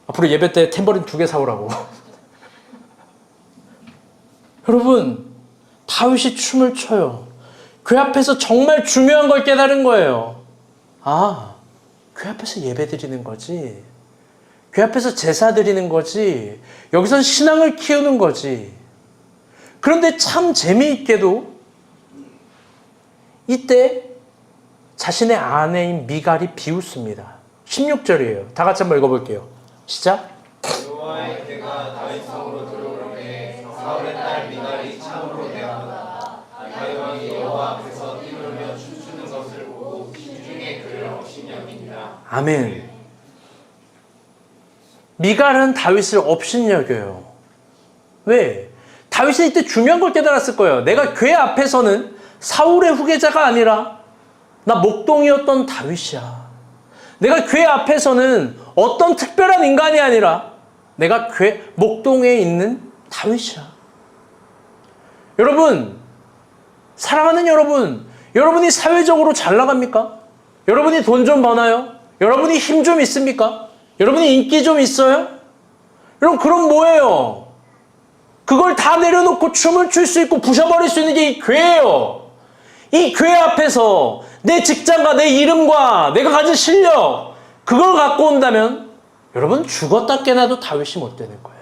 앞으로 예배 때 탬버린 2개 사오라고. 여러분, 다윗이 춤을 춰요. 교회 앞에서 정말 중요한 걸 깨달은 거예요. 아, 교회 앞에서 예배 드리는 거지. 교회 앞에서 제사 드리는 거지. 여기선 신앙을 키우는 거지. 그런데 참 재미있게도 이때 자신의 아내인 미갈이 비웃습니다. 16절이에요. 다 같이 한번 읽어볼게요. 시작. 여호와의 때가 다윗 성으로 들어오는데 사울의 딸 미갈이 참으로 대하노라. 다윗 왕이 여호와 앞에서 뛰놀며 춤추는 것을 보고 시중에 그를 업신여깁니다. 아멘. 미갈은 다윗을 업신여겨요. 왜? 다윗은 이때 중요한 걸 깨달았을 거예요. 내가 교회 앞에서는 사울의 후계자가 아니라 나 목동이었던 다윗이야. 내가 교회 앞에서는 어떤 특별한 인간이 아니라 내가 목동에 있는 다윗이야. 여러분, 사랑하는 여러분, 여러분이 사회적으로 잘 나갑니까? 여러분이 돈 좀 버나요? 여러분이 힘 좀 있습니까? 여러분이 인기 좀 있어요? 여러분, 그럼 뭐예요? 그걸 다 내려놓고 춤을 출 수 있고 부셔버릴 수 있는 게 이 교회예요. 이 교회 앞에서 내 직장과 내 이름과 내가 가진 실력, 그걸 갖고 온다면 여러분, 죽었다 깨나도 다윗이 못 되는 거예요.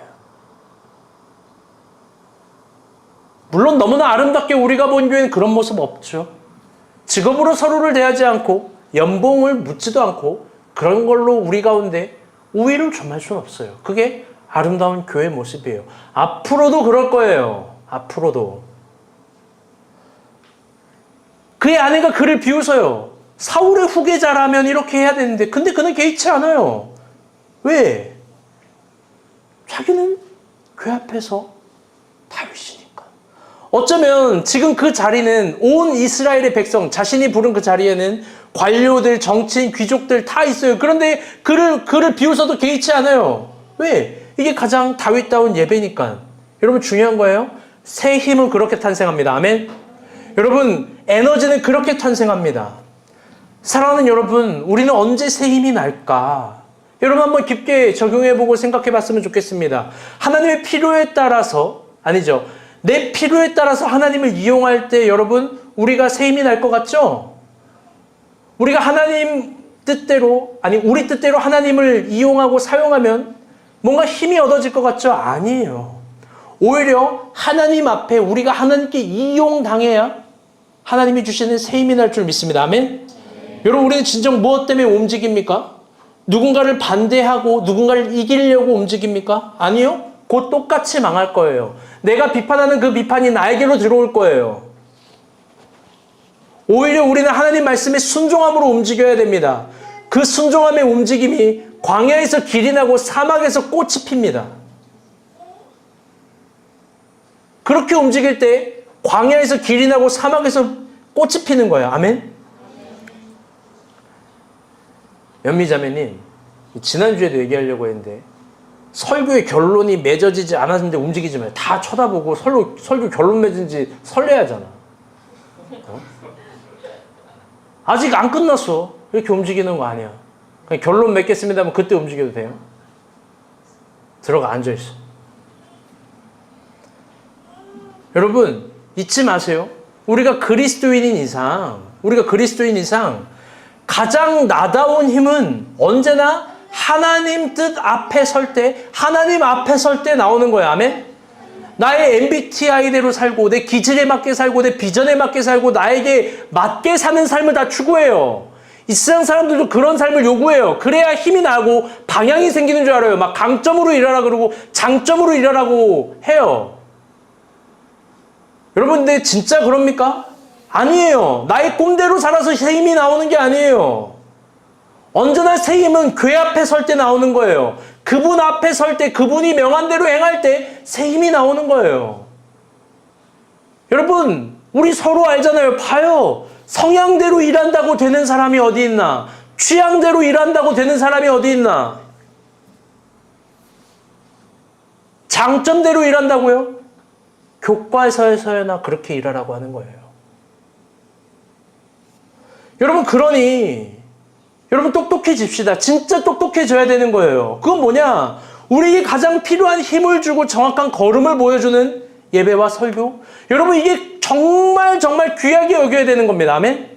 물론 너무나 아름답게 우리가 본 교회는 그런 모습 없죠. 직업으로 서로를 대하지 않고 연봉을 묻지도 않고 그런 걸로 우리 가운데 우위를 점할 수는 없어요. 그게 아름다운 교회 모습이에요. 앞으로도 그럴 거예요. 앞으로도. 그의 아내가 그를 비웃어요. 사울의 후계자라면 이렇게 해야 되는데 근데 그는 개의치 않아요. 왜? 자기는 교회 앞에서 다윗이니까. 어쩌면 지금 그 자리는 온 이스라엘의 백성, 자신이 부른 그 자리에는 관료들, 정치인, 귀족들 다 있어요. 그런데 그를 비웃어도 개의치 않아요. 왜? 이게 가장 다윗다운 예배니까. 여러분 중요한 거예요. 새 힘은 그렇게 탄생합니다. 아멘. 여러분 에너지는 그렇게 탄생합니다. 사랑하는 여러분, 우리는 언제 새 힘이 날까? 여러분 한번 깊게 적용해보고 생각해봤으면 좋겠습니다. 하나님의 필요에 따라서, 아니죠, 내 필요에 따라서 하나님을 이용할 때 여러분 우리가 새 힘이 날 것 같죠? 우리가 하나님 뜻대로, 아니 우리 뜻대로 하나님을 이용하고 사용하면 뭔가 힘이 얻어질 것 같죠? 아니에요. 오히려 하나님 앞에 우리가 하나님께 이용당해야 하나님이 주시는 새 힘이 날 줄 믿습니다. 아멘? 여러분 우리는 진정 무엇 때문에 움직입니까? 누군가를 반대하고 누군가를 이기려고 움직입니까? 아니요. 곧 똑같이 망할 거예요. 내가 비판하는 그 비판이 나에게로 들어올 거예요. 오히려 우리는 하나님 말씀에 순종함으로 움직여야 됩니다. 그 순종함의 움직임이 광야에서 길이 나고 사막에서 꽃이 핍니다. 그렇게 움직일 때 광야에서 길이 나고 사막에서 꽃이 피는 거예요. 아멘? 연미자매님, 지난주에도 얘기하려고 했는데 설교의 결론이 맺어지지 않았는데 움직이지 마요. 다 쳐다보고 설교 결론 맺은지 설레하잖아. 아직 안 끝났어. 이렇게 움직이는 거 아니야. 그냥 결론 맺겠습니다 하면 그때 움직여도 돼요. 들어가 앉아있어. 여러분 잊지 마세요. 우리가 그리스도인인 이상 가장 나다운 힘은 언제나 하나님 뜻 앞에 설 때, 하나님 앞에 설 때 나오는 거예요. 아멘? 나의 MBTI대로 살고, 내 기질에 맞게 살고, 내 비전에 맞게 살고, 나에게 맞게 사는 삶을 다 추구해요. 이 세상 사람들도 그런 삶을 요구해요. 그래야 힘이 나고 방향이 생기는 줄 알아요. 막 강점으로 일하라 그러고 장점으로 일하라고 해요. 여러분 근데 진짜 그럽니까? 아니에요. 나의 꼼대로 살아서 새 힘이 나오는 게 아니에요. 언제나 새 힘은 교회 앞에 설 때 나오는 거예요. 그분 앞에 설 때, 그분이 명한 대로 행할 때 새 힘이 나오는 거예요. 여러분 우리 서로 알잖아요. 봐요. 성향대로 일한다고 되는 사람이 어디 있나? 취향대로 일한다고 되는 사람이 어디 있나? 장점대로 일한다고요? 교과서에서나 그렇게 일하라고 하는 거예요. 여러분 그러니 여러분 똑똑해집시다. 진짜 똑똑해져야 되는 거예요. 그건 뭐냐? 우리에게 가장 필요한 힘을 주고 정확한 걸음을 보여주는 예배와 설교. 여러분 이게 정말 귀하게 여겨야 되는 겁니다. 아멘?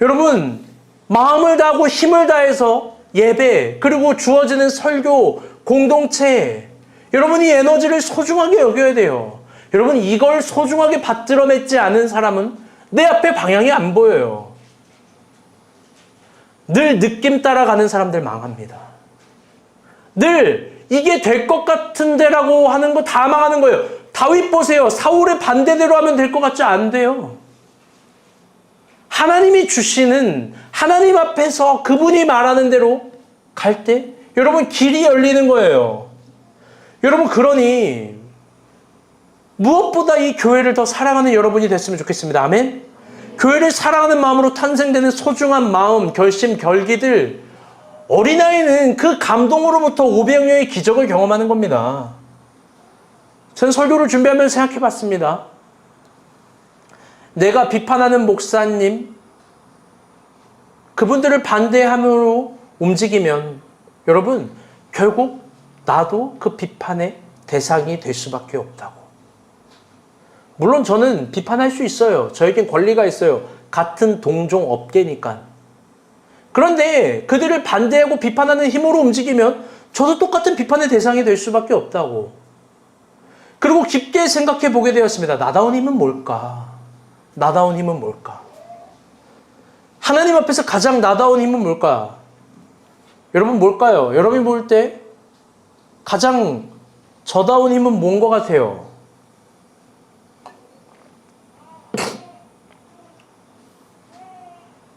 여러분 마음을 다하고 힘을 다해서 예배 그리고 주어지는 설교, 공동체 여러분 이 에너지를 소중하게 여겨야 돼요. 여러분 이걸 소중하게 받들어 맺지 않은 사람은 내 앞에 방향이 안 보여요. 늘 느낌 따라가는 사람들 망합니다. 늘 이게 될 것 같은데라고 하는 거 다 망하는 거예요. 다윗 보세요. 사울의 반대대로 하면 될 것 같지 안 돼요. 하나님이 주시는 하나님 앞에서 그분이 말하는 대로 갈 때 여러분 길이 열리는 거예요. 여러분 그러니 무엇보다 이 교회를 더 사랑하는 여러분이 됐으면 좋겠습니다. 아멘? 교회를 사랑하는 마음으로 탄생되는 소중한 마음, 결심, 결기들 어린아이는 그 감동으로부터 500여의 기적을 경험하는 겁니다. 저는 설교를 준비하면서 생각해 봤습니다. 내가 비판하는 목사님, 그분들을 반대함으로 움직이면 여러분 결국 나도 그 비판의 대상이 될 수밖에 없다고. 물론 저는 비판할 수 있어요. 저에겐 권리가 있어요. 같은 동종 업계니까. 그런데 그들을 반대하고 비판하는 힘으로 움직이면 저도 똑같은 비판의 대상이 될 수밖에 없다고. 그리고 깊게 생각해 보게 되었습니다. 나다운 힘은 뭘까? 나다운 힘은 뭘까? 하나님 앞에서 가장 나다운 힘은 뭘까? 여러분 뭘까요? 여러분이 볼 때 가장 저다운 힘은 뭔 것 같아요?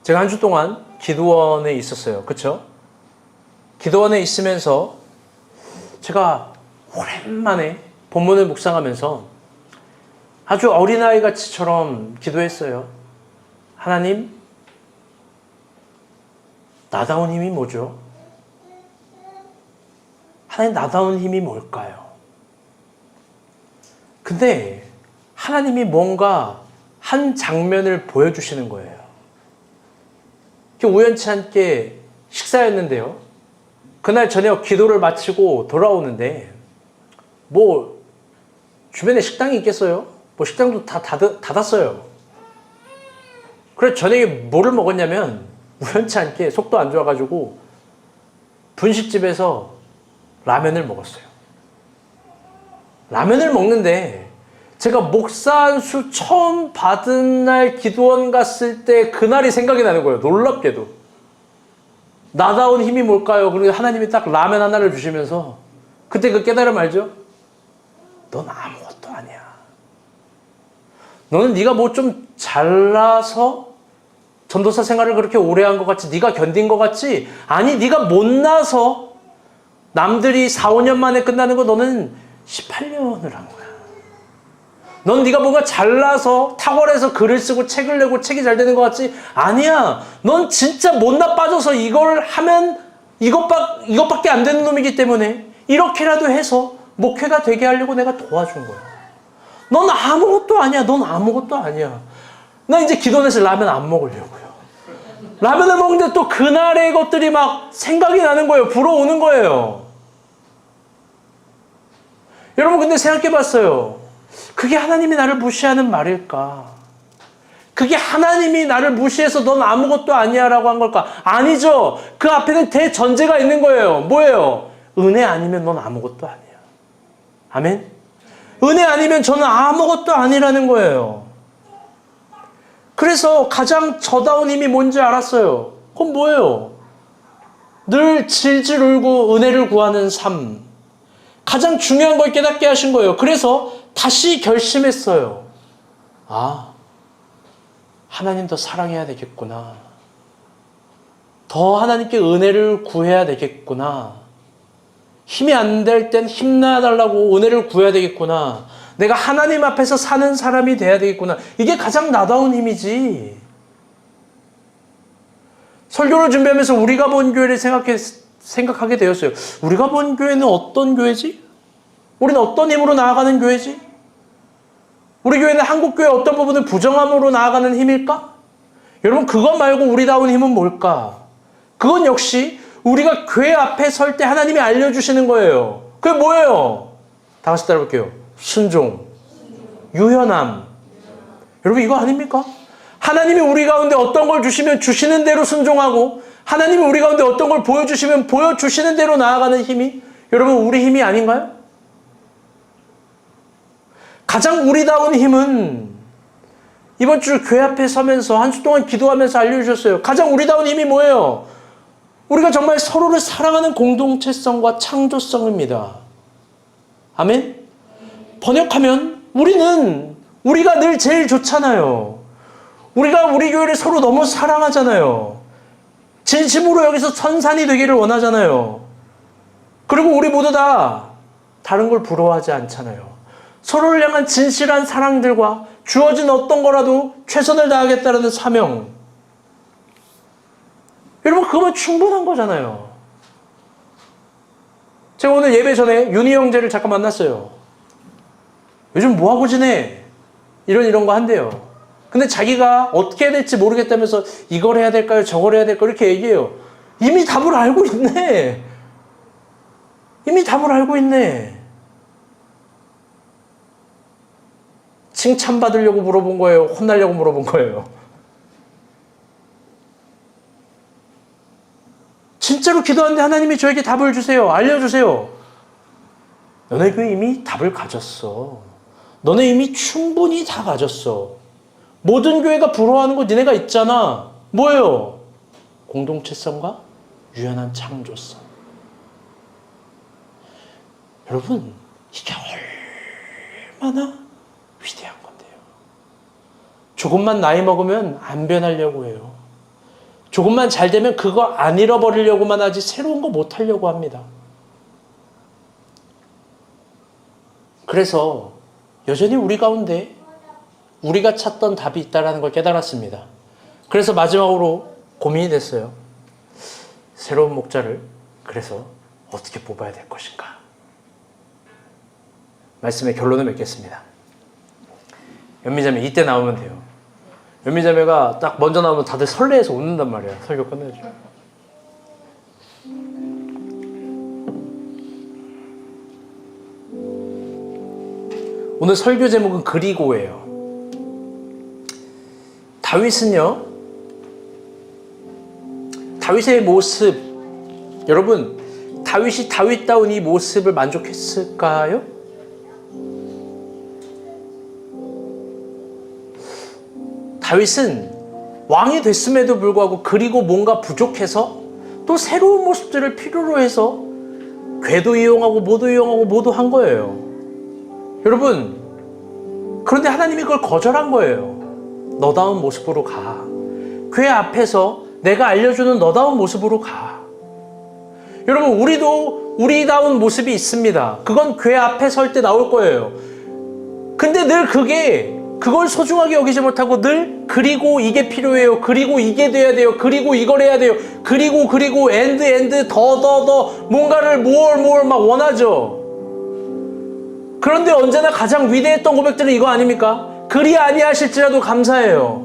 제가 한 주 동안 기도원에 있었어요. 그렇죠? 기도원에 있으면서 제가 오랜만에 본문을 묵상하면서 아주 어린아이같이처럼 기도했어요. 하나님, 나다운 힘이 뭐죠? 하나님, 나다운 힘이 뭘까요? 근데 하나님이 뭔가 한 장면을 보여주시는 거예요. 우연치 않게 식사였는데요. 그날 저녁 기도를 마치고 돌아오는데 뭐 주변에 식당이 있겠어요? 뭐 식당도 다 닫았어요. 그래서 저녁에 뭐를 먹었냐면 우연치 않게 속도 안 좋아가지고 분식집에서 라면을 먹었어요. 라면을 먹는데 제가 목사 안수 처음 받은 날 기도원 갔을 때 그날이 생각이 나는 거예요. 놀랍게도. 나다운 힘이 뭘까요? 그리고 하나님이 딱 라면 하나를 주시면서 그때 그 깨달음 알죠? 넌 아무것도 아니야. 너는 네가 뭐 좀 잘나서 전도사 생활을 그렇게 오래 한 것 같지? 네가 견딘 것 같지? 아니, 네가 못나서 남들이 4, 5년 만에 끝나는 거 너는 18년을 한 거야. 넌 네가 뭔가 잘나서 탁월해서 글을 쓰고 책을 내고 책이 잘 되는 것 같지? 아니야. 넌 진짜 못나 빠져서 이걸 하면 이것밖에 안 되는 놈이기 때문에 이렇게라도 해서 목회가 되게 하려고 내가 도와준 거야. 넌 아무것도 아니야. 넌 아무것도 아니야. 나 이제 기도원에서 라면 안 먹으려고요. 라면을 먹는데 또 그날의 것들이 막 생각이 나는 거예요. 불어오는 거예요. 여러분 근데 생각해 봤어요. 그게 하나님이 나를 무시하는 말일까? 그게 하나님이 나를 무시해서 넌 아무것도 아니야 라고 한 걸까? 아니죠. 그 앞에는 대전제가 있는 거예요. 뭐예요? 은혜 아니면 넌 아무것도 아니야. 아멘? 은혜 아니면 저는 아무것도 아니라는 거예요. 그래서 가장 저다운 힘이 뭔지 알았어요. 그건 뭐예요? 늘 질질 울고 은혜를 구하는 삶. 가장 중요한 걸 깨닫게 하신 거예요. 그래서 다시 결심했어요. 아, 하나님 더 사랑해야 되겠구나. 더 하나님께 은혜를 구해야 되겠구나. 힘이 안 될 땐 힘나달라고 은혜를 구해야 되겠구나. 내가 하나님 앞에서 사는 사람이 돼야 되겠구나. 이게 가장 나다운 힘이지. 설교를 준비하면서 우리가 본 교회를 생각하게 되었어요. 우리가 본 교회는 어떤 교회지? 우리는 어떤 힘으로 나아가는 교회지? 우리 교회는 한국교회 어떤 부분을 부정함으로 나아가는 힘일까? 여러분 그것 말고 우리다운 힘은 뭘까? 그건 역시 우리가 교회 앞에 설 때 하나님이 알려주시는 거예요. 그게 뭐예요? 다 같이 따라볼게요. 순종, 유연함. 여러분 이거 아닙니까? 하나님이 우리 가운데 어떤 걸 주시면 주시는 대로 순종하고 하나님이 우리 가운데 어떤 걸 보여주시면 보여주시는 대로 나아가는 힘이 여러분 우리 힘이 아닌가요? 가장 우리다운 힘은 이번 주 교회 앞에 서면서 한 주 동안 기도하면서 알려주셨어요. 가장 우리다운 힘이 뭐예요? 우리가 정말 서로를 사랑하는 공동체성과 창조성입니다. 아멘? 번역하면 우리가 늘 제일 좋잖아요. 우리가 우리 교회를 서로 너무 사랑하잖아요. 진심으로 여기서 선산이 되기를 원하잖아요. 그리고 우리 모두 다 다른 걸 부러워하지 않잖아요. 서로를 향한 진실한 사랑들과 주어진 어떤 거라도 최선을 다하겠다는 사명. 여러분 그거면 충분한 거잖아요. 제가 오늘 예배 전에 윤희 형제를 잠깐 만났어요. 요즘 뭐하고 지내? 이런 거 한대요. 근데 자기가 어떻게 해야 될지 모르겠다면서 이걸 해야 될까요? 저걸 해야 될까요? 이렇게 얘기해요. 이미 답을 알고 있네. 이미 답을 알고 있네. 칭찬받으려고 물어본 거예요? 혼나려고 물어본 거예요? 진짜로 기도하는데 하나님이 저에게 답을 주세요. 알려주세요. 너네 교회 이미 답을 가졌어. 너네 이미 충분히 다 가졌어. 모든 교회가 부러워하는 거 니네가 있잖아. 뭐예요? 공동체성과 유연한 창조성. 여러분, 이게 얼마나 위대한 건데요. 조금만 나이 먹으면 안 변하려고 해요. 조금만 잘 되면 그거 안 잃어버리려고만 하지 새로운 거 못 하려고 합니다. 그래서 여전히 우리 가운데 우리가 찾던 답이 있다는 걸 깨달았습니다. 그래서 마지막으로 고민이 됐어요. 새로운 목자를 그래서 어떻게 뽑아야 될 것인가? 말씀의 결론을 맺겠습니다. 연미자매 이때 나오면 돼요. 연미자매가 딱 먼저 나오면 다들 설레해서 웃는단 말이야. 설교 끝내줘. 오늘 설교 제목은 그리고예요. 다윗은요, 다윗의 모습, 여러분, 다윗이 다윗다운 이 모습을 만족했을까요? 다윗은 왕이 됐음에도 불구하고 그리고 뭔가 부족해서 또 새로운 모습들을 필요로 해서 궤도 이용하고 모도 이용하고 모도 한 거예요. 여러분, 그런데 하나님이 그걸 거절한 거예요. 너다운 모습으로 가. 궤 앞에서 내가 알려주는 너다운 모습으로 가. 여러분, 우리도 우리다운 모습이 있습니다. 그건 궤 앞에 설 때 나올 거예요. 근데 늘 그걸 소중하게 여기지 못하고 늘 그리고 이게 필요해요. 그리고 이게 돼야 돼요. 그리고 이걸 해야 돼요. 그리고 엔드 더 뭔가를 뭘 막 원하죠. 그런데 언제나 가장 위대했던 고백들은 이거 아닙니까? 그리 아니하실지라도 감사해요.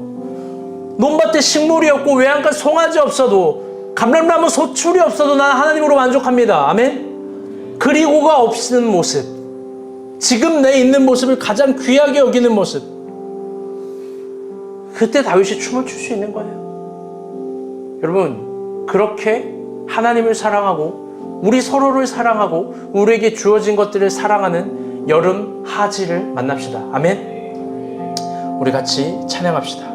논밭에 식물이 없고 외양간 송아지 없어도 감람나무 소출이 없어도 난 하나님으로 만족합니다. 아멘? 그리고가 없는 모습, 지금 내 있는 모습을 가장 귀하게 여기는 모습, 그때 다윗이 춤을 출 수 있는 거예요. 여러분, 그렇게 하나님을 사랑하고 우리 서로를 사랑하고 우리에게 주어진 것들을 사랑하는 여름 하지를 만납시다. 아멘. 우리 같이 찬양합시다.